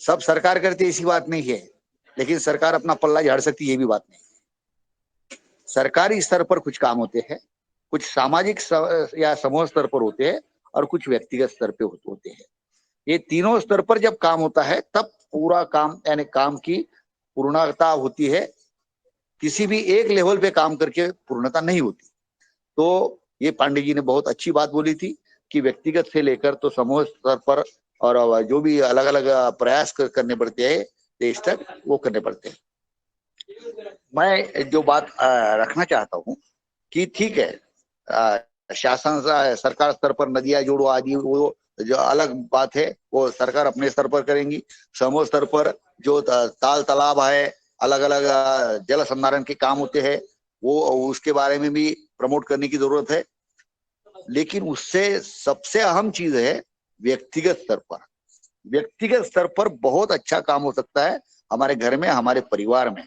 सब सरकार करती ऐसी बात नहीं है, लेकिन सरकार अपना पल्ला झाड़ सकती है ये भी बात नहीं। सरकारी स्तर पर कुछ काम होते हैं, कुछ सामाजिक या समूह स्तर पर होते हैं और कुछ व्यक्तिगत स्तर पे होते हैं। ये तीनों स्तर पर जब काम होता है तब पूरा काम यानी काम की पूर्णता होती है। किसी भी एक लेवल पे काम करके पूर्णता नहीं होती। तो ये पांडे जी ने बहुत अच्छी बात बोली थी कि व्यक्तिगत से लेकर तो समूह स्तर पर और जो भी अलग अलग प्रयास करने पड़ते हैं देश तक, वो करने पड़ते हैं। मैं जो बात रखना चाहता हूँ कि ठीक है, शासन सरकार स्तर पर नदियां जोड़ो आदि वो जो अलग बात है, वो सरकार अपने स्तर पर करेंगी। समूह स्तर पर जो ताल तालाब है, अलग अलग जल संधारण के काम होते हैं, वो उसके बारे में भी प्रमोट करने की जरूरत है। लेकिन उससे सबसे अहम चीज है व्यक्तिगत स्तर पर। व्यक्तिगत स्तर पर बहुत अच्छा काम हो सकता है हमारे घर में, हमारे परिवार में।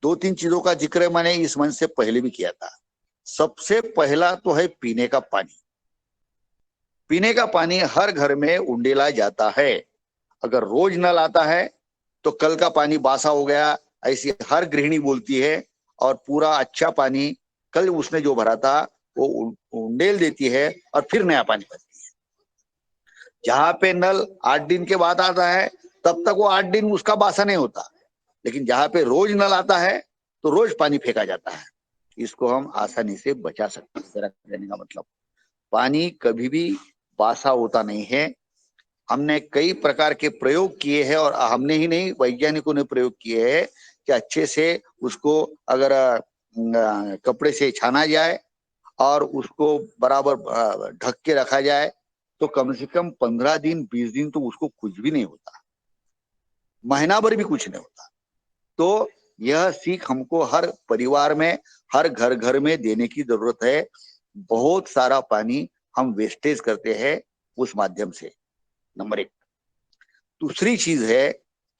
2-3 चीजों का जिक्र मैंने इस मंच से पहले भी किया था। सबसे पहला तो है पीने का पानी। पीने का पानी हर घर में उंडेला जाता है। अगर रोज नल आता है तो कल का पानी बासा हो गया, ऐसी हर गृहिणी बोलती है, और पूरा अच्छा पानी कल उसने जो भरा था वो उंडेल देती है और फिर नया पानी भरती है। जहां पे नल 8 दिन के बाद आता है तब तक वो 8 दिन उसका बासा नहीं होता, लेकिन जहां पे रोज नल आता है तो रोज पानी फेंका जाता है। इसको हम आसानी से बचा सकते हैं। मेरा कहने का मतलब, पानी कभी भी बासा होता नहीं है। हमने कई प्रकार के प्रयोग किए हैं और हमने ही नहीं, वैज्ञानिकों ने प्रयोग किए हैं कि अच्छे से उसको अगर कपड़े से छाना जाए और उसको बराबर ढक के रखा जाए तो कम से कम 15 दिन 20 दिन तो उसको कुछ भी नहीं होता, महीना भर भी कुछ नहीं होता। तो यह सीख हमको हर परिवार में, हर घर घर में देने की जरूरत है। बहुत सारा पानी हम वेस्टेज करते हैं उस माध्यम से, नंबर 1। दूसरी चीज है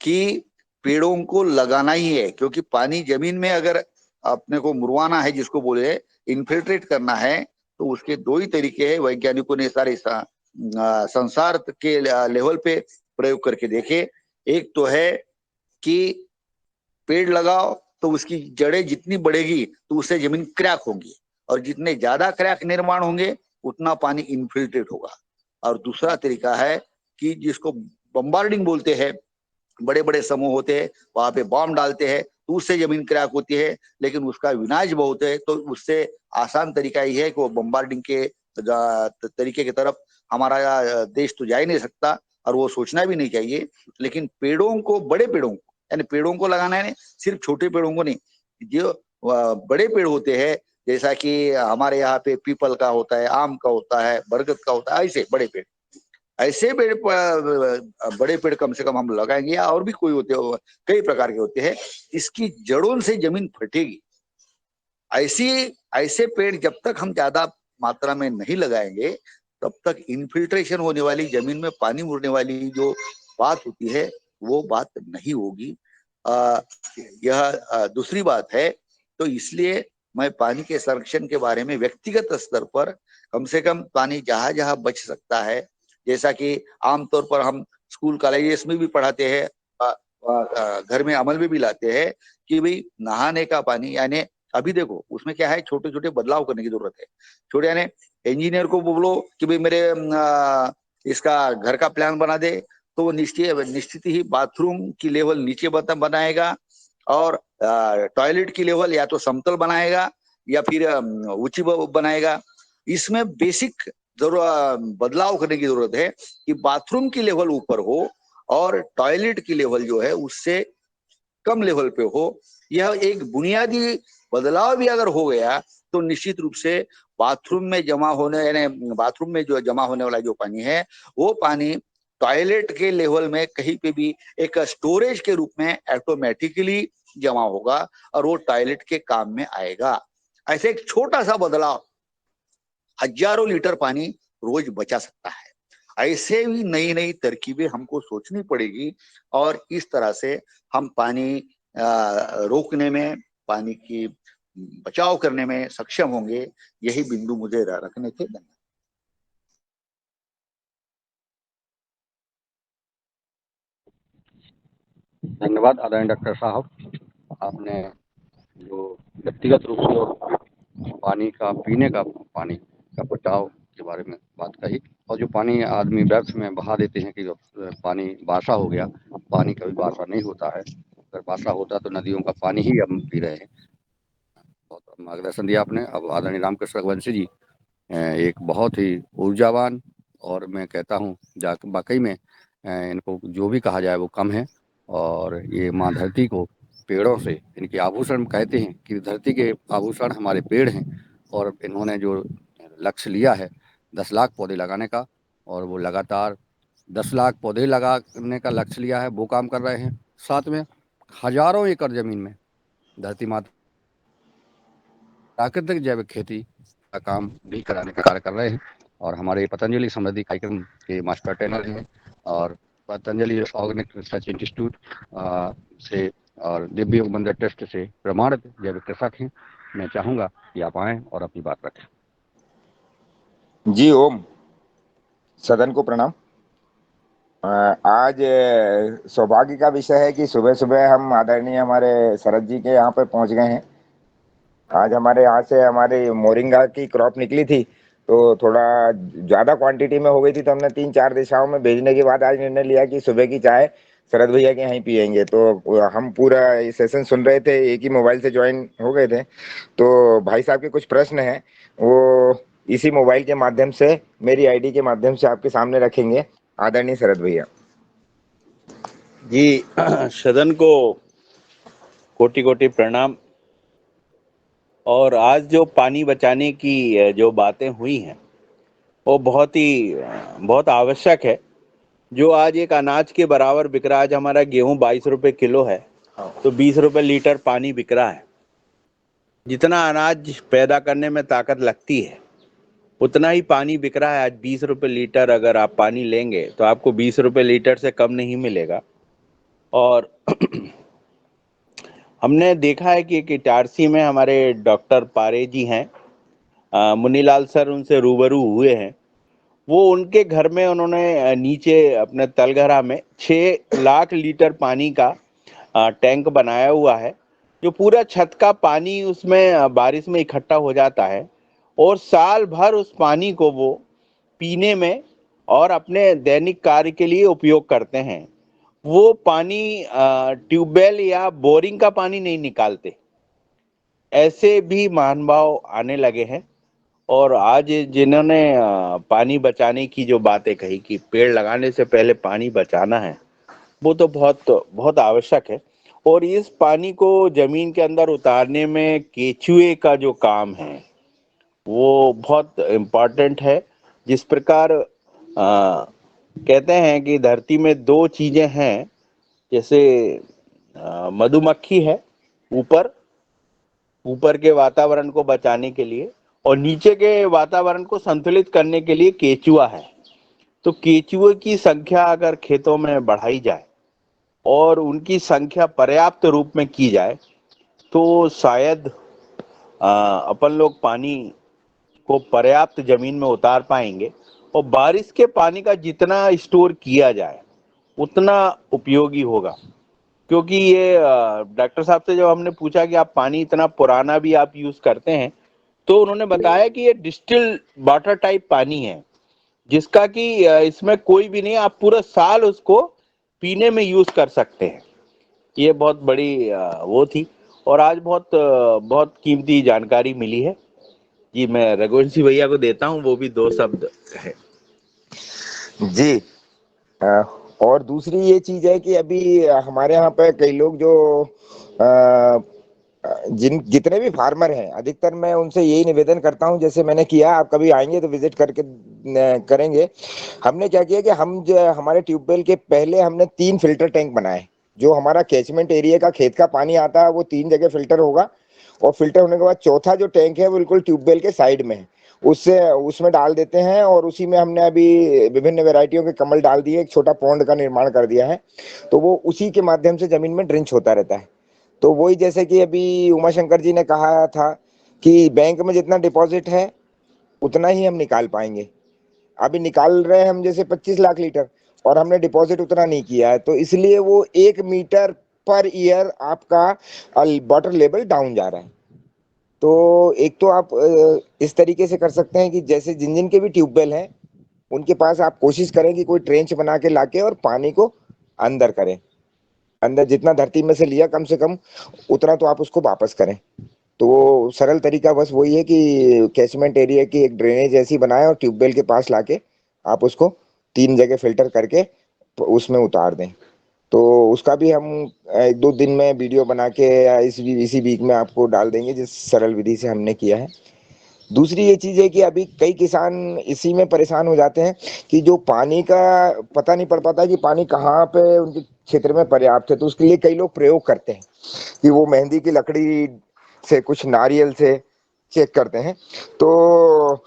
कि पेड़ों को लगाना ही है, क्योंकि पानी जमीन में अगर अपने को मुरवाना है, जिसको बोले इन्फिल्ट्रेट करना है, तो उसके 2 ही तरीके हैं। वैज्ञानिकों ने सारे संसार के लेवल पे प्रयोग करके देखे। एक तो है कि पेड़ लगाओ तो उसकी जड़ें जितनी बढ़ेगी तो उससे जमीन क्रैक होगी, और जितने ज्यादा क्रैक निर्माण होंगे उतना पानी इन्फिल्ट्रेट होगा। और दूसरा तरीका है कि जिसको बम्बार्डिंग बोलते हैं, बड़े बड़े समूह होते हैं, वहां पे बॉम्ब डालते हैं तो उससे जमीन क्रैक होती है, लेकिन उसका विनाश बहुत है। तो उससे आसान तरीका ये है कि वो बम्बार्डिंग के तरीके की तरफ हमारा देश तो जा ही नहीं सकता, और वो सोचना भी नहीं चाहिए। लेकिन पेड़ों को, बड़े पेड़ों को, यानी पेड़ों को लगाना है, सिर्फ छोटे पेड़ों को नहीं, जो बड़े पेड़ होते हैं, जैसा कि हमारे यहाँ पे पीपल का होता है, आम का होता है, बरगद का होता है, ऐसे बड़े पेड़ ऐसे बड़े पेड़ कम से कम हम लगाएंगे, या और भी कोई होते हो, कई प्रकार के होते हैं, इसकी जड़ों से जमीन फटेगी। ऐसे पेड़ जब तक हम ज्यादा मात्रा में नहीं लगाएंगे, तब तक इन्फिल्ट्रेशन होने वाली, जमीन में पानी मुड़ने वाली जो बात होती है वो बात नहीं होगी। यह दूसरी बात है। तो इसलिए मैं पानी के संरक्षण के बारे में व्यक्तिगत स्तर पर कम से कम पानी जहां जहां बच सकता है, जैसा कि आमतौर पर हम स्कूल कॉलेजेस में भी पढ़ाते हैं, घर में अमल में भी लाते हैं कि भाई नहाने का पानी, यानी अभी देखो उसमें क्या है, छोटे छोटे बदलाव करने की जरूरत है। छोटे यानी इंजीनियर को बोलो कि भाई मेरे इसका घर का प्लान बना दे, तो वो निश्चित ही बाथरूम की लेवल नीचे बनाएगा, और टॉयलेट की लेवल या तो समतल बनाएगा या फिर ऊंची बनाएगा। इसमें बेसिक बदलाव करने की जरूरत है कि बाथरूम की लेवल ऊपर हो और टॉयलेट की लेवल जो है उससे कम लेवल पे हो। यह एक बुनियादी बदलाव भी अगर हो गया तो निश्चित रूप से बाथरूम में जमा होने, यानी बाथरूम में जो जमा होने वाला जो पानी है, वो पानी टॉयलेट के लेवल में कहीं पे भी एक स्टोरेज के रूप में ऑटोमेटिकली जमा होगा और वो टॉयलेट के काम में आएगा। ऐसे एक छोटा सा बदलाव हजारों लीटर पानी रोज बचा सकता है। ऐसे भी नई नई तरकीबें हमको सोचनी पड़ेगी, और इस तरह से हम पानी रोकने में, पानी की बचाव करने में सक्षम होंगे। यही बिंदु मुझे रखने थे। धन्यवाद आदरणीय डॉक्टर साहब। आपने जो व्यक्तिगत रूप से पानी का, पीने का पानी का बचाव के बारे में बात कही, और जो पानी आदमी व्यर्थ में बहा देते हैं कि जो पानी बासा हो गया, पानी कभी बासा नहीं होता है। अगर बासा होता तो नदियों का पानी ही हम पी रहे हैं। बहुत मार्गदर्शन दिया आपने। अब आदरणीय रामकृष्ण रघुवंशी जी एक बहुत ही ऊर्जावान, और मैं कहता हूँ वाकई में इनको जो भी कहा जाए वो कम है। और ये माँ धरती को पेड़ों से, इनके आभूषण कहते हैं कि धरती के आभूषण हमारे पेड़ हैं, और इन्होंने जो लक्ष्य लिया है 10 लाख पौधे लगाने का, और वो लगातार 10 लाख पौधे लगाने का लक्ष्य लिया है, वो काम कर रहे हैं। साथ में हजारों एकड़ जमीन में धरती माता प्राकृतिक जैविक खेती का काम भी कराने का कार्य कर रहे हैं। और हमारे पतंजलि समृद्धि कार्यक्रम के मास्टर ट्रेनर हैं, और पतंजलि ऑर्गेनिक रिसर्च इंस्टीट्यूट से और दिव्य मंदिर ट्रस्ट से प्रमाणित जैविक कृषक हैं। मैं चाहूँगा कि आप आएँ और अपनी बात रखें। जी ओम, सदन को प्रणाम। आज सौभाग्य का विषय है कि सुबह सुबह हम आदरणीय हमारे शरद जी के यहाँ पर पहुँच गए हैं। आज हमारे यहाँ से हमारी मोरिंगा की क्रॉप निकली थी, तो थोड़ा ज़्यादा क्वांटिटी में हो गई थी, तो हमने 3-4 दिशाओं में भेजने के बाद आज निर्णय लिया कि सुबह की चाय शरद भैया के यहीं पियेंगे। तो हम पूरा ये सेशन सुन रहे थे, एक ही मोबाइल से ज्वाइन हो गए थे। तो भाई साहब के कुछ प्रश्न हैं, वो इसी मोबाइल के माध्यम से, मेरी आईडी के माध्यम से आपके सामने रखेंगे आदरणीय शरद भैया जी। सदन को कोटि कोटि प्रणाम। और आज जो पानी बचाने की जो बातें हुई हैं वो बहुत आवश्यक है। जो आज एक अनाज के बराबर बिक रहा है, आज हमारा गेहूं 22 रुपये किलो है, तो 20 रुपये लीटर पानी बिक रहा है। जितना अनाज पैदा करने में ताकत लगती है उतना ही पानी बिक रहा है। आज 20 रुपये लीटर अगर आप पानी लेंगे तो आपको 20 रुपये लीटर से कम नहीं मिलेगा। और हमने देखा है कि एक इटारसी में हमारे डॉक्टर पारे जी हैं, मुनीलाल सर उनसे रूबरू हुए हैं। वो उनके घर में उन्होंने नीचे अपने तलघरा में 6 लाख लीटर पानी का टैंक बनाया हुआ है, जो पूरा छत का पानी उसमें बारिश में इकट्ठा हो जाता है, और साल भर उस पानी को वो पीने में और अपने दैनिक कार्य के लिए उपयोग करते हैं। वो पानी ट्यूबवेल या बोरिंग का पानी नहीं निकालते। ऐसे भी महानुभाव आने लगे हैं। और आज जिन्होंने पानी बचाने की जो बातें कही कि पेड़ लगाने से पहले पानी बचाना है, वो तो बहुत बहुत आवश्यक है। और इस पानी को जमीन के अंदर उतारने में केचुए का जो काम है वो बहुत इम्पोर्टेंट है। जिस प्रकार कहते हैं कि धरती में दो चीजें हैं, जैसे मधुमक्खी है ऊपर ऊपर के वातावरण को बचाने के लिए, और नीचे के वातावरण को संतुलित करने के लिए केचुआ है। तो केचुए की संख्या अगर खेतों में बढ़ाई जाए और उनकी संख्या पर्याप्त रूप में की जाए तो शायद अपन लोग पानी को पर्याप्त जमीन में उतार पाएंगे, और बारिश के पानी का जितना स्टोर किया जाए उतना उपयोगी होगा। क्योंकि ये डॉक्टर साहब से जब हमने पूछा कि आप पानी इतना पुराना भी आप यूज करते हैं, तो उन्होंने बताया कि ये डिस्टिल वाटर टाइप पानी है, जिसका कि इसमें कोई भी नहीं, आप पूरा साल उसको पीने में यूज कर सकते हैं। ये बहुत बड़ी वो थी, और आज बहुत कीमती जानकारी मिली है जी। मैं रघुवंशी भैया को देता हूँ, वो भी दो शब्द है जी। और दूसरी ये चीज है कि अभी हमारे यहाँ पे कई लोग जो जितने भी फार्मर हैं, अधिकतर मैं उनसे यही निवेदन करता हूँ, जैसे मैंने किया, आप कभी आएंगे तो विजिट करके करेंगे। हमने क्या किया कि हम जो हमारे ट्यूबवेल के पहले हमने 3 फिल्टर टैंक बनाए। जो हमारा कैचमेंट एरिया का खेत का पानी आता है वो 3 जगह फिल्टर होगा, और फिल्टर होने के बाद चौथा जो टैंक है वो बिल्कुल ट्यूबवेल के साइड में है, उससे उसमें डाल देते हैं, और उसी में हमने अभी विभिन्न वैरायटियों के कमल डाल दिए, एक छोटा पॉन्ड का निर्माण कर दिया है, तो वो उसी के माध्यम से जमीन में ड्रिंच होता रहता है। तो वही जैसे कि अभी उमा शंकर जी ने कहा था कि बैंक में जितना डिपॉजिट है उतना ही हम निकाल पाएंगे। अभी निकाल रहे हैं हम जैसे 25 लाख लीटर, और हमने डिपॉजिट उतना नहीं किया है, तो इसलिए वो 1 मीटर पर ईयर आपका वाटर लेवल डाउन जा रहा है। तो एक तो आप इस तरीके से कर सकते हैं कि जैसे जिन जिन के भी ट्यूबवेल हैं उनके पास आप कोशिश करें कि कोई ट्रेंच बना के लाके और पानी को अंदर करें, अंदर जितना धरती में से लिया कम से कम उतना तो आप उसको वापस करें। तो वो सरल तरीका बस वही है कि कैचमेंट एरिया की एक ड्रेनेज ऐसी बनाएं और ट्यूबवेल के पास लाके आप उसको 3 जगह फिल्टर करके उसमें उतार दें। तो उसका भी हम 1-2 दिन में वीडियो बना के या इसी वीक में आपको डाल देंगे, जिस सरल विधि से हमने किया है। दूसरी ये चीज है कि अभी कई किसान इसी में परेशान हो जाते हैं कि जो पानी का पता नहीं पड़ पाता कि पानी कहाँ पे उनके क्षेत्र में पर्याप्त है, तो उसके लिए कई लोग प्रयोग करते हैं कि वो मेहंदी की लकड़ी से, कुछ नारियल से चेक करते हैं। तो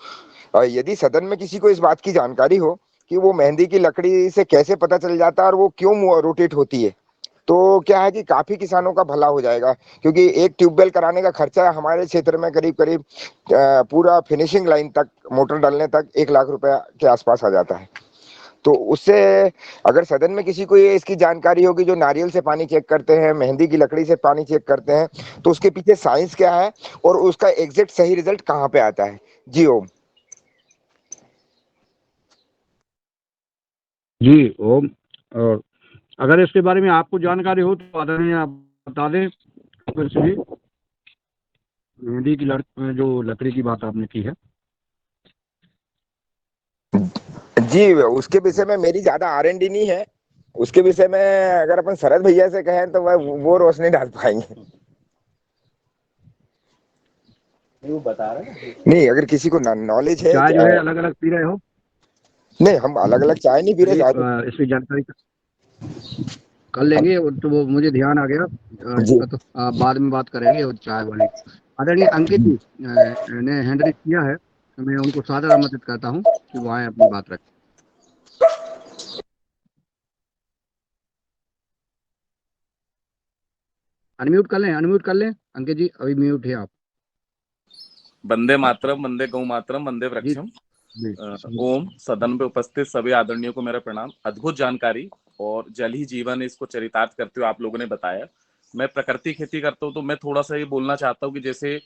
यदि सदन में किसी को इस बात की जानकारी हो कि वो मेहंदी की लकड़ी से कैसे पता चल जाता है और वो क्यों रोटेट होती है, तो क्या है कि काफी किसानों का भला हो जाएगा। क्योंकि एक ट्यूबवेल कराने का खर्चा हमारे क्षेत्र में करीब करीब पूरा फिनिशिंग लाइन तक, मोटर डालने तक 1 लाख रुपए के आसपास आ जाता है। तो उससे अगर सदन में किसी को ये इसकी जानकारी होगी, जो नारियल से पानी चेक करते हैं, मेहंदी की लकड़ी से पानी चेक करते हैं, तो उसके पीछे साइंस क्या है और उसका एग्जैक्ट सही रिजल्ट कहाँ पे आता है। जी ओम। जी ओम। और अगर इसके बारे में आपको जानकारी हो तो आदरणीय आप बता दें फिर से भी। मेहंदी की जो लकड़ी की बात आपने की है। जी, उसके विषय में मेरी ज्यादा R&D नहीं है, उसके विषय में अगर अपन शरद भैया से कहें तो वह वो रोशनी डाल पाएंगे। वो बता रहे हैं। नहीं, अगर किसी को नॉलेज है चाय जो है अलग अलग पी रहे हो? नहीं, हम अलग अलग चाय नहीं पी रहे, चलिए चाय इसकी जानकारी कर लेंगे। तो वो मुझे ध्यान आ गया, जी। इसका तो बाद में बात करेंगे। और चाय वाली आदरणीय अंकित जी ने हैंड रेज किया है, तो मैं उनको सादर आमंत्रित करता हूँ कि वो आए अपनी बात रखें। अनम्यूट कर लें अंकित जी, अभी म्यूट है आप। वंदे मातरम, वंदे गौ मातरम, वंदे जी वृक्षम। जी। ओम। सदन पे उपस्थित सभी आदरणीयों को मेरा प्रणाम। अद्भुत जानकारी, और जल ही जीवन, इसको चरितार्थ करते हुए आप लोगों ने बताया। मैं प्रकृति खेती करता हूँ, तो मैं थोड़ा सा ये बोलना चाहता हूँ कि जैसे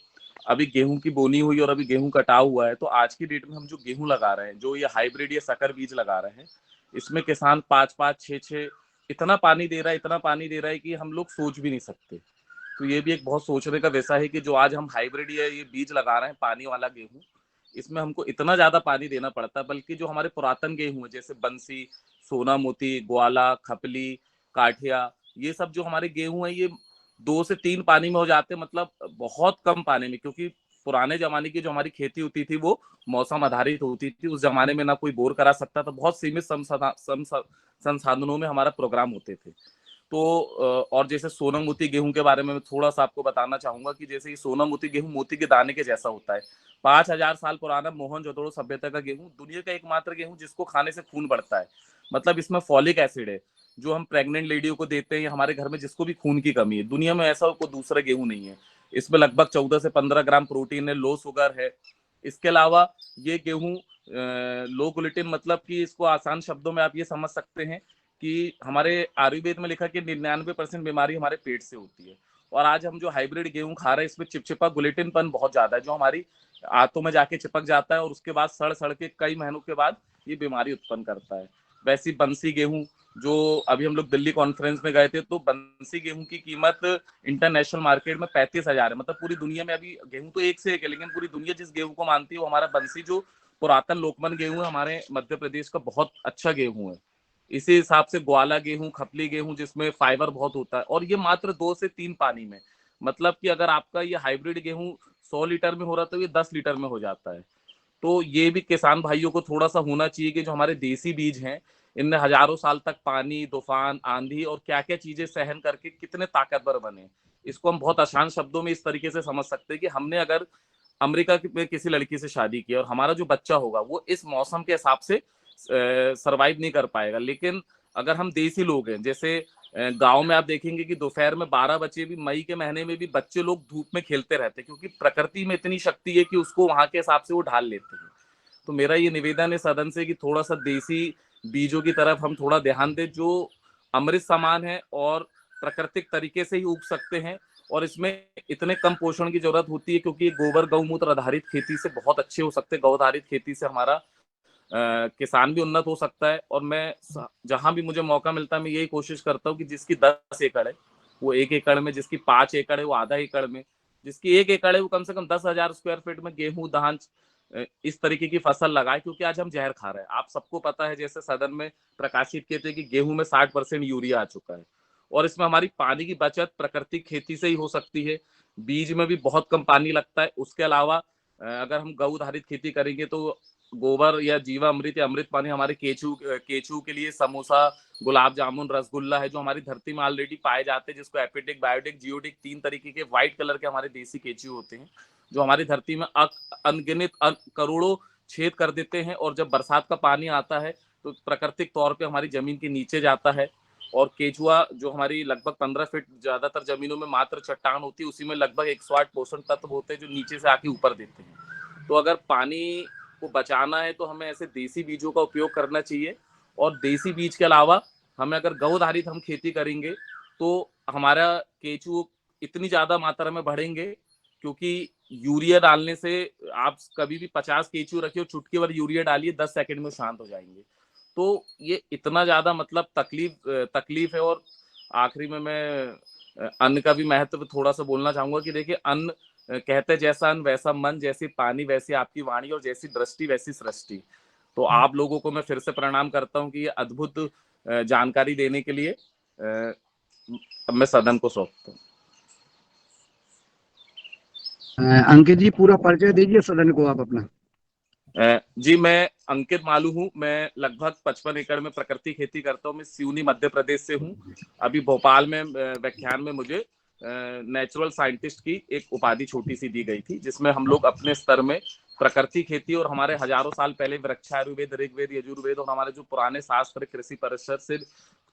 अभी गेहूं की बोनी हुई और अभी गेहूं कटा हुआ है, तो आज की डेट में हम जो गेहूं लगा रहे हैं, जो ये हाइब्रिड या संकर बीज लगा रहे हैं, इसमें किसान 5-5, 6-6 इतना पानी दे रहा है कि हम लोग सोच भी नहीं सकते। तो ये भी एक बहुत सोचने का विषय है कि जो आज हम हाइब्रिड या ये बीज लगा रहे हैं पानी वाला गेहूं, इसमें हमको इतना ज्यादा पानी देना पड़ता है, बल्कि जो हमारे पुरातन गेहूं है जैसे बंसी, सोना मोती, ग्वाला, खपली, काठिया, ये सब जो हमारे गेहूं है ये 2 से 3 पानी में हो जाते हैं, मतलब बहुत कम पानी में। क्योंकि पुराने जमाने की जो हमारी खेती होती थी वो मौसम आधारित होती थी। उस जमाने में ना कोई बोर करा सकता था, बहुत सीमित संसाधनों में हमारा प्रोग्राम होते थे। तो और जैसे सोनम मोती गेहूं के बारे में मैं थोड़ा सा आपको बताना चाहूंगा कि जैसे ये सोनम मोती गेहूं मोती के दाने के जैसा होता है। 5000 साल पुराना मोहनजोदड़ो सभ्यता का गेहूं दुनिया का एकमात्र गेहूं जिसको खाने से खून बढ़ता है। मतलब इसमें फॉलिक एसिड है जो हम प्रेग्नेंट लेडियों को देते हैं या हमारे घर में जिसको भी खून की कमी है। दुनिया में ऐसा कोई दूसरा गेहूं नहीं है। इसमें लगभग 14 से 15 ग्राम प्रोटीन है, लो शुगर है। इसके अलावा ये गेहूं लो ग्लूटेन, मतलब कि इसको आसान शब्दों में आप ये समझ सकते हैं कि हमारे आयुर्वेद में लिखा कि 99% बीमारी हमारे पेट से होती है। और आज हम जो हाइब्रिड गेहूं खा रहे हैं इसमें चिपचिपा ग्लूटेनपन बहुत ज्यादा है जो हमारी आंतों में जाके चिपक जाता है और उसके बाद सड़ सड़ के कई महीनों के बाद ये बीमारी उत्पन्न करता है। वैसी बंसी गेहूं जो अभी हम लोग दिल्ली कॉन्फ्रेंस में गए थे, तो बंसी गेहूं की कीमत इंटरनेशनल मार्केट में 35,000 है। मतलब पूरी दुनिया में अभी गेहूं तो एक से एक है, लेकिन पूरी दुनिया जिस गेहूं को मानती है वो हमारा बंसी जो पुरातन लोकमन गेहूं है, हमारे मध्य प्रदेश का बहुत अच्छा गेहूं है। इसी हिसाब से ग्वाला गेहूं, खपली गेहूं जिसमें फाइबर बहुत होता है, और ये मात्र 2 से 3 पानी में। मतलब कि अगर आपका ये हाइब्रिड गेहूं 100 लीटर में हो रहा है तो ये 10 लीटर में हो जाता है। तो ये भी किसान भाइयों को थोड़ा सा होना चाहिए कि जो हमारे देसी बीज हैं इनने हजारों साल तक पानी, तूफान, आंधी और क्या क्या चीजें सहन करके कितने ताकतवर बने। इसको हम बहुत आसान शब्दों में इस तरीके से समझ सकते हैं कि हमने अगर अमेरिका में किसी लड़की से शादी की और हमारा जो बच्चा होगा वो इस मौसम के हिसाब से सरवाइव नहीं कर पाएगा। लेकिन अगर हम देसी लोग हैं, जैसे गांव में आप देखेंगे कि दोपहर में 12 बजे भी, मई के महीने में भी बच्चे लोग धूप में खेलते रहते हैं क्योंकि प्रकृति में इतनी शक्ति है कि उसको वहां के हिसाब से वो ढाल लेते हैं। तो मेरा ये निवेदन है सदन से कि थोड़ा सा देसी बीजों की तरफ हम थोड़ा ध्यान दें जो अमृत समान है और प्राकृतिक तरीके से ही उग सकते हैं। और इसमें इतने कम पोषण की जरूरत होती है क्योंकि गोबर गौमूत्र आधारित खेती से बहुत अच्छे हो सकते हैं। गौ आधारित खेती से हमारा किसान भी उन्नत हो सकता है। और मैं जहां भी मुझे मौका मिलता है मैं यही कोशिश करता हूँ कि जिसकी 10 एकड़ है वो 1 एकड़ में, जिसकी 5 एकड़ है वो आधा एकड़ में, जिसकी 1 एकड़ है वो कम से कम 10,000 स्क्वायर फीट में गेहूं, धान, इस तरीके की फसल लगाए। क्योंकि आज हम जहर खा रहे हैं। आप सबको पता है, जैसे सदन में प्रकाशित किए थे कि गेहूं में 60% यूरिया आ चुका है। और इसमें हमारी पानी की बचत प्राकृतिक खेती से ही हो सकती है। बीज में भी बहुत कम पानी लगता है। उसके अलावा अगर हम गौ आधारित खेती करेंगे तो गोबर या जीवामृत या अमृत पानी हमारे केचू के लिए समोसा, गुलाब जामुन, रसगुल्ला है जो हमारी धरती में ऑलरेडी पाए जाते हैं, जिसको एपिटिक, बायोटिक, जियोटिक 3 तरीके के व्हाइट कलर के हमारे देसी केचू होते हैं जो हमारी धरती में अनगिनत करोड़ों छेद कर देते हैं। और जब बरसात का पानी आता है तो प्राकृतिक तौर पे हमारी जमीन के नीचे जाता है। और केचुआ जो हमारी लगभग 15 फीट ज्यादातर जमीनों में मात्र चट्टान होती है, उसी में लगभग 108 पोषण तत्व होते हैं जो नीचे से आके ऊपर देते हैं। तो अगर पानी को बचाना है तो हमें ऐसे देसी बीजों का उपयोग करना चाहिए। और देसी बीज के अलावा हमें अगर गौ आधारित हम खेती करेंगे तो हमारा केचू इतनी ज्यादा मात्रा में बढ़ेंगे। क्योंकि यूरिया डालने से आप कभी भी 50 केचू रखिए, चुटकी भर यूरिया डालिए, 10 सेकंड में शांत हो जाएंगे। तो ये इतना ज्यादा मतलब तकलीफ है। और आखिरी में मैं अन्न का भी महत्व थोड़ा सा बोलना चाहूंगा कि देखिए, अन्न कहते जैसा अन्न वैसा मन, जैसी पानी वैसी आपकी वाणी, और जैसी दृष्टि वैसी सृष्टि। तो आप लोगों को मैं फिर से प्रणाम करता हूं कि ये अद्भुत जानकारी देने के लिए मैं सदन को सौंपता हूँ। अंकित जी, पूरा परिचय दीजिए सदन को आप अपना। जी, मैं अंकित मालू हूँ। मैं लगभग 55 एकड़ में प्रकृति खेती करता हूँ। मैं सिवनी मध्य प्रदेश से हूँ। अभी भोपाल में व्याख्यान में मुझे नेचुरल साइंटिस्ट की एक उपाधि छोटी सी दी गई थी, जिसमें हम लोग अपने स्तर में प्रकृति खेती और हमारे हजारों साल पहले वृक्षायुर्वेद, ऋग्वेद, यजुर्वेद और हमारे जो पुराने शास्त्र, कृषि परिषद से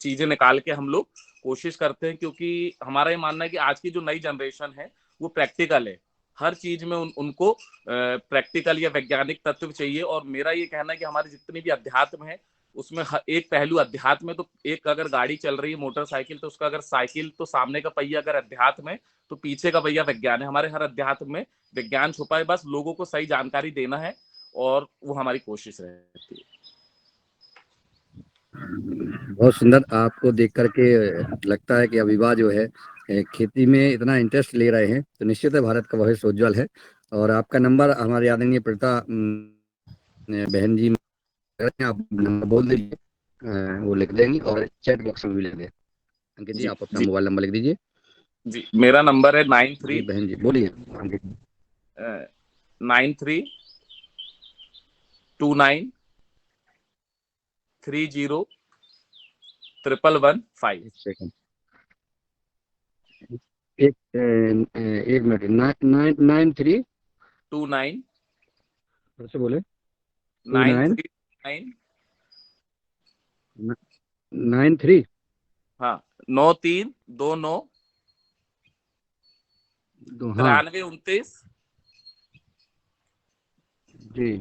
चीजें निकाल के हम लोग कोशिश करते हैं। क्योंकि हमारा ये मानना है कि आज की जो नई जनरेशन है वो प्रैक्टिकल है। हर चीज में उनको प्रैक्टिकल या वैज्ञानिक तत्व चाहिए। और मेरा ये कहना है कि हमारे जितने भी अध्यात्म है उसमें एक पहलू अध्यात्म है। तो एक अगर गाड़ी चल रही है मोटरसाइकिल, तो उसका अगर साइकिल तो सामने का पहिया अगर अध्यात्म है तो पीछे का पहिया विज्ञान है। हमारे हर अध्यात्म में विज्ञान छुपा है। बस लोगों को सही जानकारी देना है और वो हमारी कोशिश रहती है। बहुत सुंदर। आपको देख करके लगता है कि अभिवा जो है खेती में इतना इंटरेस्ट ले रहे हैं, तो निश्चित है भारत का भविष्य उज्जवल है। और आपका नंबर हमारे आदरणीय प्रीता बहन जी, आप नंबर बोल दीजिए, वो लिख देंगी और चैट बॉक्स में भी लिख दें। अंकित जी, आप अपना मोबाइल नंबर लिख दीजिए। जी, मेरा नंबर है 93। बहन जी बोलिए। 9329301115। एक सेकंड, एक मिनट, 993, 29 फिर से बोले, 29 9329, 93, हाँ 9329 हाँ 9329 जी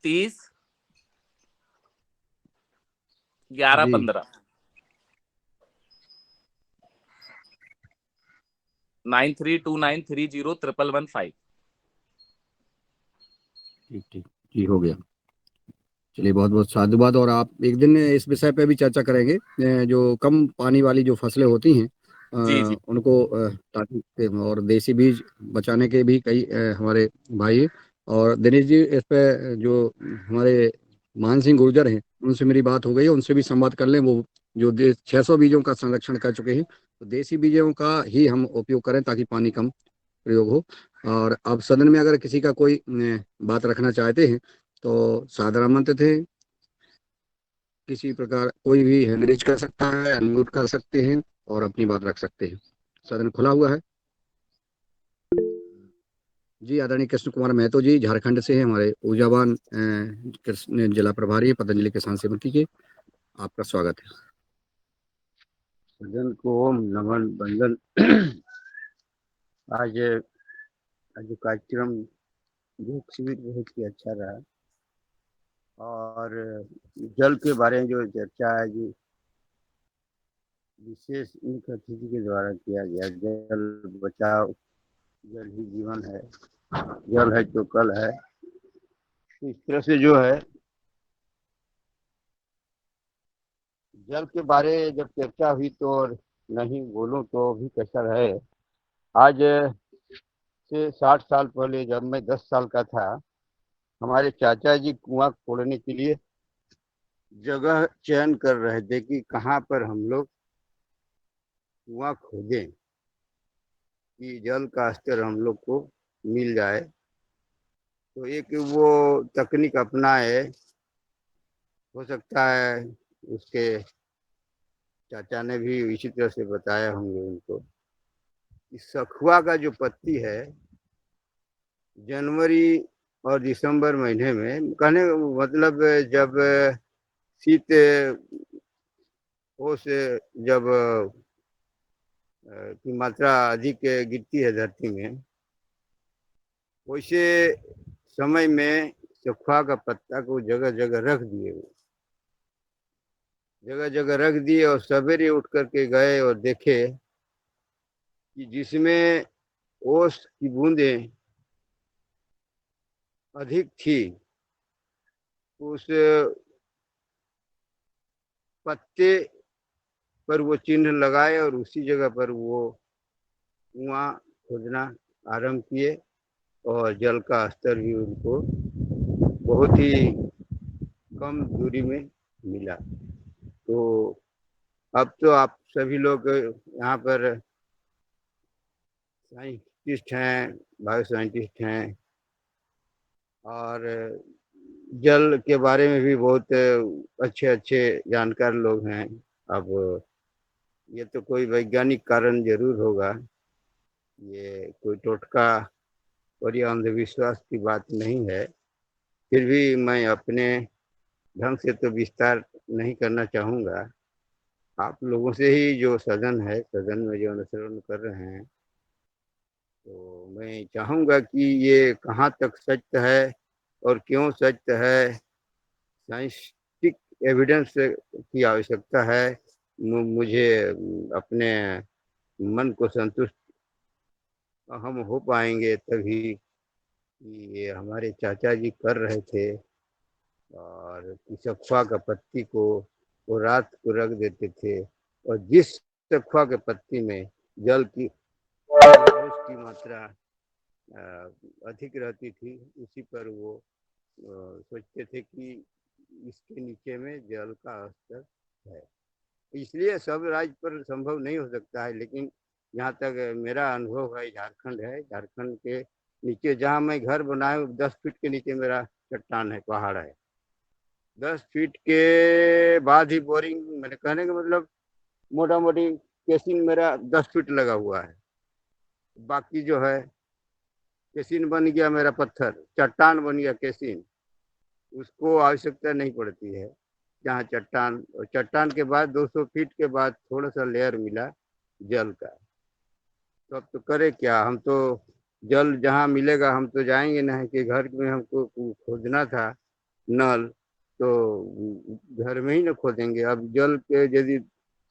30 11 जी, 15। 9329301115। ठीक ठीक जी, हो गया। चलिए, बहुत बहुत साधुवाद। और आप एक दिन इस विषय पे भी चर्चा करेंगे, जो कम पानी वाली जो फसलें होती हैं, जी जी उनको ताकि और देसी बीज बचाने के भी कई हमारे भाई। और दिनेश जी, इस पे जो हमारे मान सिंह गुर्जर हैं, उनसे मेरी बात हो गई है, उनसे भी संवाद कर लें। वो जो 600 बीजों का संरक्षण कर चुके हैं, तो देसी बीजों का ही हम उपयोग करें ताकि पानी कम प्रयोग हो। और अब सदन में अगर किसी का कोई बात रखना चाहते हैं तो सादर आमंत्रित थे। किसी प्रकार कोई भी हैंड रेज कर सकता है, अनम्यूट कर सकते हैं और अपनी बात रख सकते हैं। सदन खुला हुआ है। जी, आदरणीय कृष्ण कुमार महतो जी झारखंड से हैं, हमारे ऊर्जावान कृष्ण जिला प्रभारी हैं पतंजलि किसान समिति के। आपका स्वागत है। सदन को नमन बंदन। आज आज जो कार्यक्रम, योग शिविर बहुत ही अच्छा रहा। और जल के बारे में जो चर्चा है, जो विशेष मुख्य अतिथि के द्वारा किया गया, जल बचाओ, जल ही जीवन है, जल है तो कल है। तो इस तरह से जो है, जल के बारे जब चर्चा हुई तो नहीं बोलूं तो भी कसर है। आज से 60 साल पहले, जब मैं 10 साल का था, हमारे चाचा जी कुआं खोदने के लिए जगह चयन कर रहे थे कि कहाँ पर हम लोग कुआं खोदें कि जल का स्तर हम लोग को मिल जाए। तो एक वो तकनीक अपनाए, हो सकता है उसके चाचा ने भी इसी तरह से बताया होंगे उनको। इस सखुआ का जो पत्ती है, जनवरी और दिसंबर महीने में, कहने का मतलब जब शीत ओस, जब की मात्रा अधिक गिरती है धरती में, वैसे समय में सखुआ का पत्ता को जगह जगह रख दिए, जगह जगह रख दिए। और सवेरे उठ करके गए और देखे कि जिसमें ओस की बूंदें अधिक थी, उस पत्ते पर वो चिन्ह लगाए और उसी जगह पर वो कुआं खोदना आरंभ किए। और जल का स्तर भी उनको बहुत ही कम दूरी में मिला। तो अब तो आप सभी लोग यहाँ पर साइंटिस्ट हैं, बायो साइंटिस्ट हैं, और जल के बारे में भी बहुत अच्छे अच्छे जानकार लोग हैं। अब ये तो कोई वैज्ञानिक कारण जरूर होगा, ये कोई टोटका और ये अंधविश्वास की बात नहीं है। फिर भी मैं अपने ढंग से तो विस्तार नहीं करना चाहूँगा। आप लोगों से ही, जो सदन है, सदन में जो अनुसरण कर रहे हैं, तो मैं चाहूँगा कि ये कहाँ तक सत्य है और क्यों सत्य है, साइंटिफिक एविडेंस की आवश्यकता है। मुझे अपने मन को संतुष्ट हम हो पाएंगे तभी कि ये हमारे चाचा जी कर रहे थे। और सखुआ का पत्ती को वो रात को रख देते थे, और जिस सखुआ के पत्ती में जल की की मात्रा अधिक रहती थी, उसी पर वो सोचते थे कि इसके नीचे में जल का स्तर है। इसलिए सब राज्य पर संभव नहीं हो सकता है, लेकिन जहाँ तक मेरा अनुभव है, झारखंड है, झारखंड के नीचे जहाँ मैं घर बनाया 10 फीट के नीचे मेरा चट्टान है, पहाड़ है। 10 फीट के बाद ही बोरिंग, मैंने कहने का मतलब मोटा मोटी केसिंग मेरा 10 फीट लगा हुआ है। बाकी जो है केसिन बन गया मेरा, पत्थर चट्टान बन गया केसिन, उसको आवश्यकता नहीं पड़ती है। जहाँ चट्टान, और चट्टान के बाद 200 फीट के बाद थोड़ा सा लेयर मिला जल का, तो अब तो करे क्या, हम तो जल जहाँ मिलेगा हम तो जाएंगे नहीं, कि घर में हमको खोदना था नल, तो घर में ही ना खोदेंगे। अब जल के यदि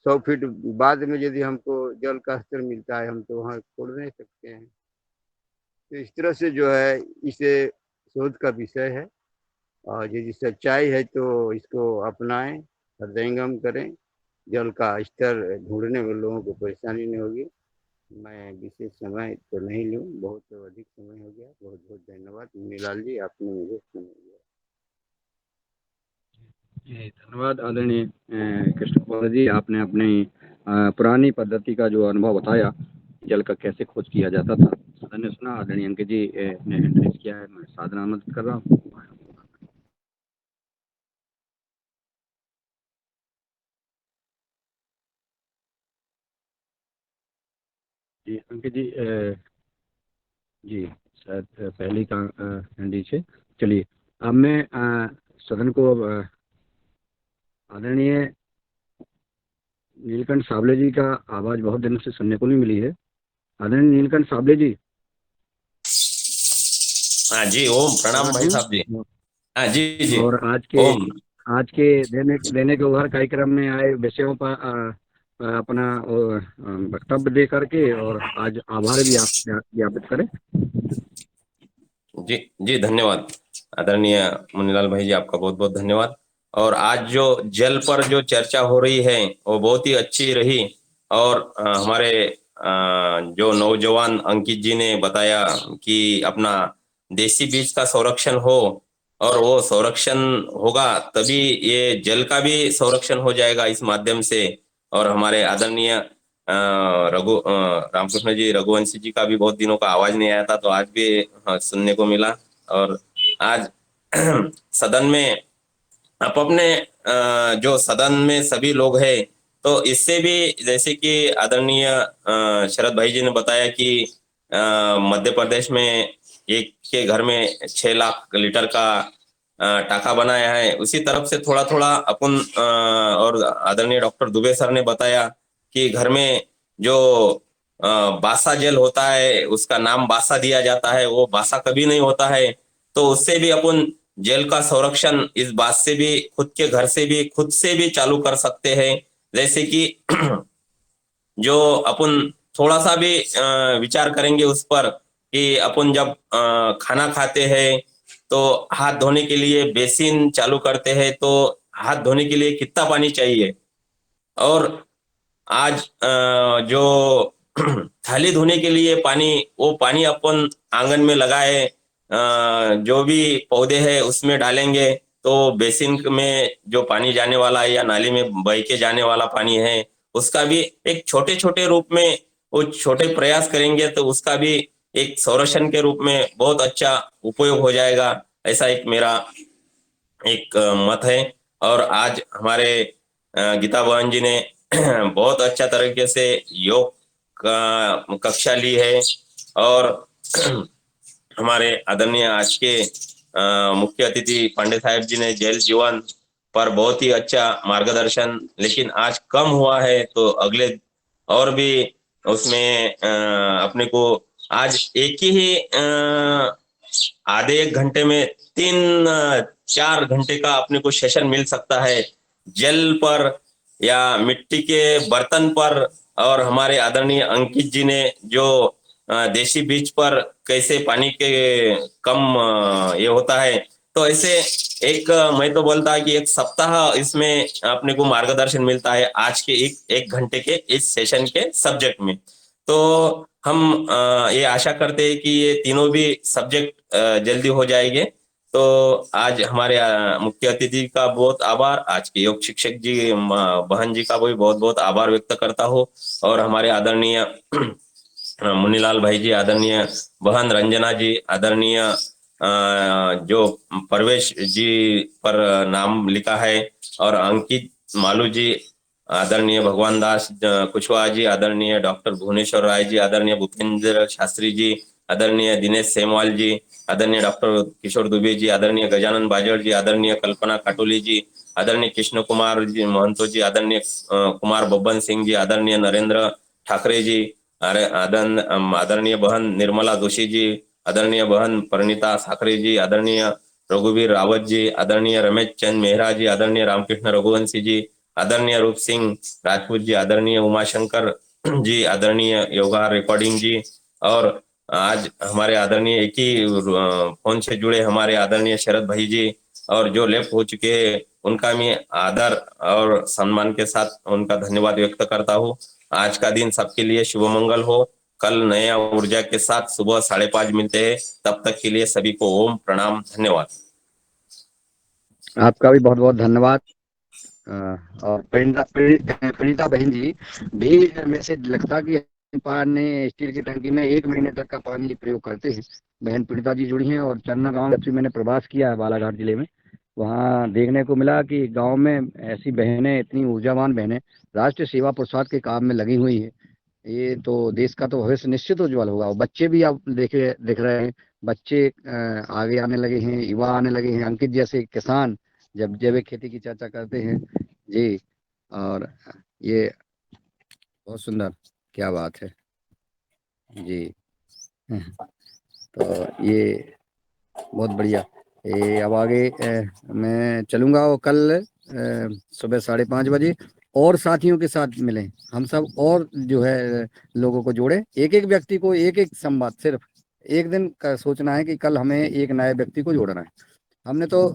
100 फीट बाद में यदि हमको जल का स्तर मिलता है, हम तो वहाँ खोद नहीं सकते हैं। तो इस तरह से जो है इसे शोध का विषय है, और यदि सच्चाई है तो इसको अपनाएं, हृदयंगम करें, जल का स्तर ढूंढने में लोगों को परेशानी नहीं होगी। मैं विशेष समय तो नहीं लूँ, बहुत अधिक समय हो गया। बहुत बहुत धन्यवाद मुनीलाल जी, आपने मुझे समय दिया। धन्यवाद आदरणीय कृष्ण कुमार जी, आपने अपनी पुरानी पद्धति का जो अनुभव बताया, जल का कैसे खोज किया जाता था, सदन ने सुना। आदरणीय अंकित जी ने इंट्रोड्यूस किया है, मैं साधना आमंत्रित कर रहा हूँ। जी अंकित जी, जी शायद पहले का नीचे चलिए। अब मैं सदन को आदरणीय नीलकंठ साबले जी का आवाज बहुत दिनों से सुनने को नहीं मिली है। आदरणीय नीलकंठ साबले जी। हाँ जी, ओम प्रणाम भाई साहब जी। हाँ जी जी। और ओम। आज के देने के उभार कार्यक्रम में आए विषयों पर अपना वक्तव्य दे करके और आज आभार भी आप ज्ञापित करें। जी जी, धन्यवाद आदरणीय मुनीलाल भाई जी, आपका बहुत बहुत धन्यवाद। और आज जो जल पर जो चर्चा हो रही है वो बहुत ही अच्छी रही। और हमारे जो नौजवान अंकित जी ने बताया कि अपना देसी बीज का संरक्षण हो, और वो संरक्षण होगा तभी ये जल का भी संरक्षण हो जाएगा इस माध्यम से। और हमारे आदरणीय रामकृष्ण जी रघुवंशी जी का भी बहुत दिनों का आवाज नहीं आया था, तो आज भी सुनने को मिला। और आज सदन में आप अपने जो सदन में सभी लोग हैं, तो इससे भी जैसे कि आदरणीय शरद भाई जी ने बताया कि मध्य प्रदेश में एक के घर में 6 लाख लीटर का टाका बनाया है। उसी तरफ से थोड़ा थोड़ा अपन और आदरणीय डॉक्टर दुबे सर ने बताया कि घर में जो बासा जल होता है उसका नाम बासा दिया जाता है, वो बासा कभी नहीं होता है। तो उससे भी अपन जल का संरक्षण इस बात से भी खुद के घर से भी खुद से भी चालू कर सकते हैं। जैसे कि जो अपन थोड़ा सा भी विचार करेंगे उस पर कि अपन जब खाना खाते हैं तो हाथ धोने के लिए बेसिन चालू करते हैं, तो हाथ धोने के लिए कितना पानी चाहिए। और आज जो थाली धोने के लिए पानी, वो पानी अपन आंगन में लगाए, जो भी पौधे हैं उसमें डालेंगे, तो बेसिन में जो पानी जाने वाला है या नाली में बह के जाने वाला पानी है, उसका भी एक छोटे छोटे रूप में वो छोटे प्रयास करेंगे तो उसका भी एक संरक्षण के रूप में बहुत अच्छा उपयोग हो जाएगा। ऐसा एक मेरा एक मत है। और आज हमारे गीता बहन जी ने बहुत अच्छा तरीके से योग का कक्षा ली है। और हमारे आदरणीय आज के मुख्य अतिथि पांडे साहब जी ने जल जीवन पर बहुत ही अच्छा मार्गदर्शन, लेकिन आज कम हुआ है तो अगले और भी उसमें अपने को आज एक ही आधे 1 घंटे में 3-4 घंटे का अपने को सेशन मिल सकता है जल पर या मिट्टी के बर्तन पर। और हमारे आदरणीय अंकित जी ने जो देसी बीज पर कैसे पानी के कम ये होता है, तो ऐसे एक मैं तो बोलता है कि 1 सप्ताह इसमें अपने को मार्गदर्शन मिलता है आज के एक घंटे के इस सेशन के सब्जेक्ट में। तो हम ये आशा करते हैं कि ये तीनों भी सब्जेक्ट जल्दी हो जाएंगे। तो आज हमारे मुख्य अतिथि का बहुत आभार, आज के योग शिक्षक जी बहन जी का भी बहुत बहुत आभार व्यक्त करता हूँ। और हमारे आदरणीय मुनीलाल भाई जी, आदरणीय बहन रंजना जी, आदरणीय जो परवेश जी पर नाम लिखा है, और अंकित मालू जी, आदरणीय भगवान दास कुशवाहा जी, आदरणीय डॉक्टर भुवनेश्वर राय जी, आदरणीय भूपेंद्र शास्त्री जी, आदरणीय दिनेश सेमवाल जी, आदरणीय डॉक्टर किशोर दुबे जी, आदरणीय गजानन बाजड़ जी, आदरणीय कल्पना काटोली जी, आदरणीय कृष्ण कुमार जी महंतो जी, आदरणीय कुमार बब्बन सिंह जी, आदरणीय नरेंद्र ठाकरे जी, आदरणीय बहन निर्मला जोशी जी, आदरणीय बहन परिणीता साखरे जी, आदरणीय रघुवीर रावत जी, आदरणीय रमेश चंद मेहरा जी, आदरणीय रामकृष्ण रघुवंशी जी, आदरणीय रूप सिंह राजपूत जी, आदरणीय उमाशंकर जी, आदरणीय योगा रिकॉर्डिंग जी, और आज हमारे आदरणीय एक ही फोन से जुड़े हमारे आदरणीय शरद भाई जी, और जो लेफ्ट हो चुके हैं उनका मैं आदर और सम्मान के साथ उनका धन्यवाद व्यक्त करता हूँ। आज का दिन सबके लिए शुभ मंगल हो। कल नया ऊर्जा के साथ सुबह 5:30 मिलते हैं। तब तक के लिए सभी को ओम प्रणाम, धन्यवाद। आपका भी बहुत बहुत धन्यवाद। और प्रणीता बहन जी भी में से लगता कि ने स्टील की टंकी में 1 महीने तक का पानी प्रयोग करते हैं। बहन प्रणीता जी जुड़ी हैं। और चन्ना गांव जब से मैंने प्रवास किया है बालाघाट जिले में, वहाँ देखने को मिला कि गांव में ऐसी बहनें, इतनी ऊर्जावान बहनें राष्ट्रीय सेवा पुरुषार्थ के काम में लगी हुई है। ये तो देश का तो भविष्य निश्चित उज्जवल होगा। और बच्चे भी आप दिख रहे हैं, बच्चे आगे आने लगे हैं, युवा आने लगे हैं। अंकित जैसे किसान जब जैविक खेती की चर्चा करते हैं जी, और ये बहुत सुंदर, क्या बात है जी। तो ये बहुत बढ़िया। अब आगे मैं चलूँगा और कल सुबह 5:30 बजे और साथियों के साथ मिलें हम सब, और जो है लोगों को जोड़े। एक एक व्यक्ति को एक एक संवाद, सिर्फ एक दिन का सोचना है कि कल हमें एक नए व्यक्ति को जोड़ना है। हमने तो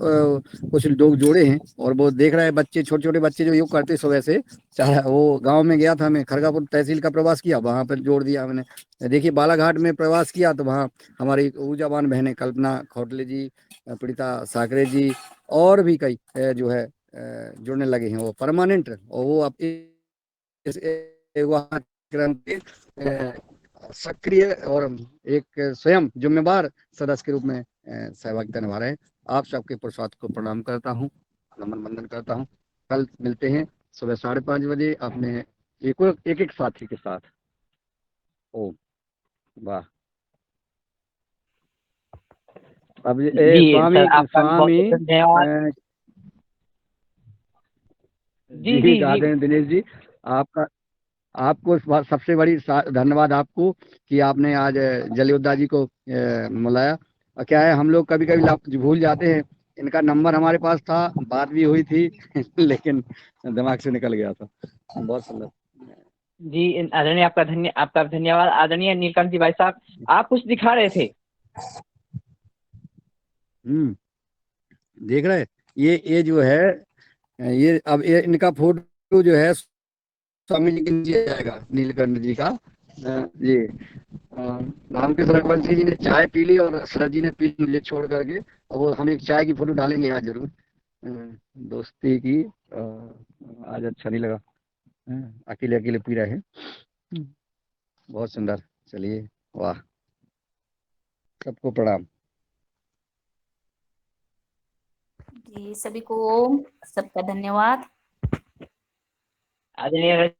कुछ लोग जोड़े हैं, और वो देख रहे हैं बच्चे, छोटे छोटे बच्चे जो योग करते सुबह से। चाहे वो गांव में गया था, मैं खड़गापुर तहसील का प्रवास किया, वहां पर जोड़ दिया मैंने। देखिए बालाघाट में प्रवास किया तो वहाँ हमारी ऊर्जावान बहनें कल्पना खौटले जी, प्रीता साकरे जी, और भी कई जो है जुड़ने लगे हैं। वो परमानेंट, और वो अब इस क्रम के सक्रिय और एक स्वयं जिम्मेवार सदस्य के रूप में सहभागिता निभा रहे हैं। आप सबके पुरुषार्थ को प्रणाम करता हूँ, नमन वंदन करता हूँ। कल मिलते हैं सुबह 5:30 बजे अपने एक एक साथी के साथ। ओम वाह। अब जी स्वामी सर, आपका भी बहुत स्वामी बहुत धन्यवाद। जी जी जी जी गार्डन दिनेश जी, आपको सबसे बड़ी धन्यवाद आपको कि आपने आज जलियोद्धा जी को बुलाया। क्या है, हम लोग कभी कभी भूल जाते हैं। इनका नंबर हमारे पास था, बात भी हुई थी लेकिन दिमाग से निकल गया था। बहुत सुंदर जी आदरणीय, आपका धन्यवाद। आदरणीय नीलकंठ जी भाई साहब, आप कुछ दिखा रहे थे। देख रहे, ये जो है, ये अब ये इनका फोटो जो है स्वामी जी के नीचे जाएगा, नीलकंठ जी का। जी रामकृष्ण रघुवंशी जी ने चाय पी ली और शरद जी ने पी ली मुझे छोड़ करके। और वो हम एक चाय की फोटो डालेंगे आज जरूर, दोस्ती की। आज अच्छा नहीं लगा, अकेले अकेले पी रहे हैं। बहुत सुंदर, चलिए वाह, सबको प्रणाम। जी सभी को ओम, सबका धन्यवाद। आदरणीय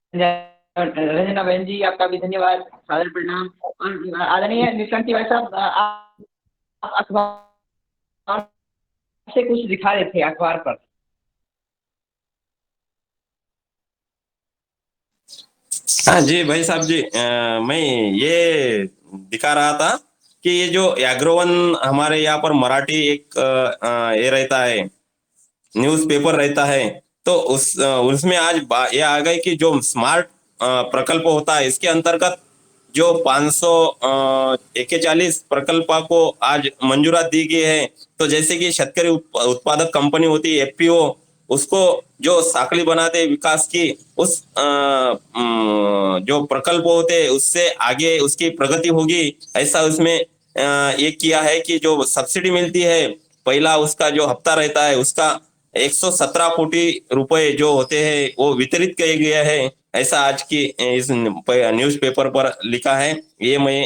रंजना बहन जी, आपका भी धन्यवाद, सादर प्रणाम। और आदरणीय नीलकंठ जी भाई साहब, आप अखबार से कुछ दिखा रहे थे, अखबार पर। हाँ जी भाई साहब जी, मैं ये दिखा रहा था कि ये जो एग्रोवन हमारे यहाँ पर मराठी एक ये रहता है, न्यूज़पेपर रहता है, तो उसमें आज ये आ गई कि जो स्मार्ट प्रकल्प होता है, इसके अंतर्गत जो 541 प्रकल्पों को आज मंजूरात दी गई है। तो जैसे कि शेतकरी उत्पादक कंपनी होती है एफपीओ, उसको जो साखली बनाते विकास की, उस जो प्रकल्प होते हैं उससे आगे उसकी प्रगति होगी, ऐसा उसमें ये किया है कि जो सब्सिडी मिलती है, पहला उसका जो हफ्ता रहता है उसका 117 कोटी रुपए जो होते हैं वो वितरित किए गए हैं, ऐसा आज की इस न्यूज़पेपर पर लिखा है। ये मैं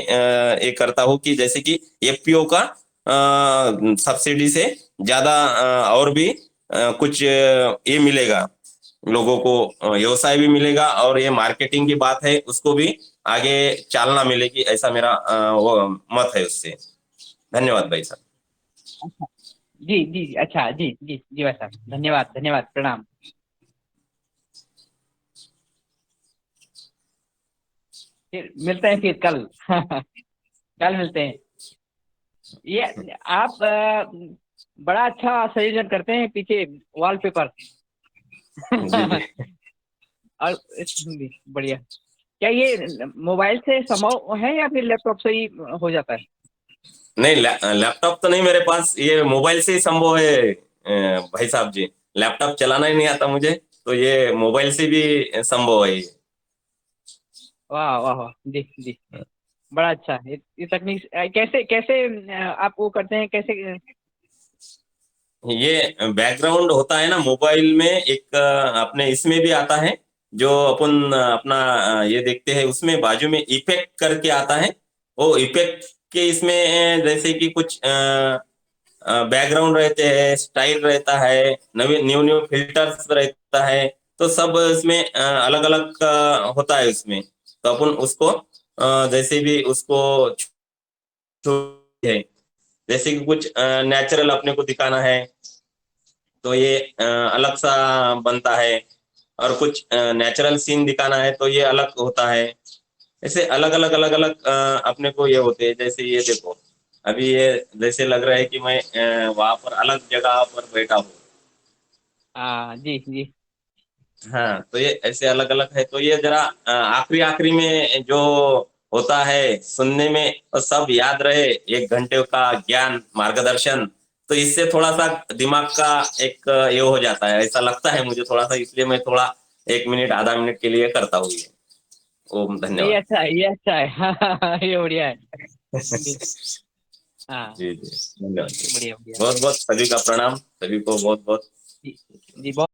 ये करता हूँ कि जैसे कि एफपीओ का सब्सिडी से ज्यादा और भी कुछ ये मिलेगा लोगों को, व्यवसाय भी मिलेगा और ये मार्केटिंग की बात है उसको भी आगे चालना मिलेगी, ऐसा मेरा वो मत है उससे। धन्यवाद भाई साहब। जी जी अच्छा जी जी जी भाई साहब, धन्यवाद धन्यवाद, प्रणाम। फिर मिलते हैं फिर कल कल मिलते हैं। ये आप बड़ा अच्छा संयोजन करते हैं पीछे वॉलपेपर और बढ़िया। क्या ये मोबाइल से संभव है या फिर लैपटॉप से ही हो जाता है? नहीं, लैपटॉप तो नहीं मेरे पास, ये मोबाइल से ही संभव है भाई साहब जी। लैपटॉप चलाना ही नहीं आता मुझे, तो ये मोबाइल से भी संभव है ये। वाह वाह वाह, जी जी, बड़ा अच्छा। ये तकनीक कैसे कैसे आप वो करते हैं, कैसे? ये बैकग्राउंड होता है ना मोबाइल में, एक अपने इसमें भी आता है जो अपन अपना ये देखते हैं, उसमें बाजू में इफेक्ट करके आता है। वो इफेक्ट के इसमें जैसे कि कुछ बैकग्राउंड रहते हैं, स्टाइल रहता है, न्यू न्यू फिल्टर्स रहता है, तो सब इसमें अलग अलग होता है उसमें। तो अपन उसको जैसे भी उसको है, जैसे कि कुछ नेचुरल अपने को दिखाना है तो ये अलग सा बनता है, और कुछ नेचुरल सीन दिखाना है तो ये अलग होता है। ऐसे अलग अलग अपने को ये होते हैं। जैसे ये देखो, अभी ये जैसे लग रहा है कि मैं वहां पर अलग जगह पर बैठा हूँ। हाँ जी जी, हाँ, तो ये ऐसे अलग अलग है। तो ये जरा आखिरी आखिरी में जो होता है सुनने में और सब याद रहे, 1 घंटे का ज्ञान मार्गदर्शन, तो इससे थोड़ा सा दिमाग का एक ये हो जाता है, ऐसा लगता है मुझे थोड़ा सा, इसलिए मैं थोड़ा 1 मिनट आधा मिनट के लिए करता हूँ ये। ओम नहीं धन्यवाद। अच्छा है, ये अच्छा है हाँ, ये बढ़िया है जी, हाँ जी जी, धन्यवाद। बढ़िया बढ़िया बहुत बहुत सभी का प्रणाम, सभी को बहुत बहुत जी जी, बहुत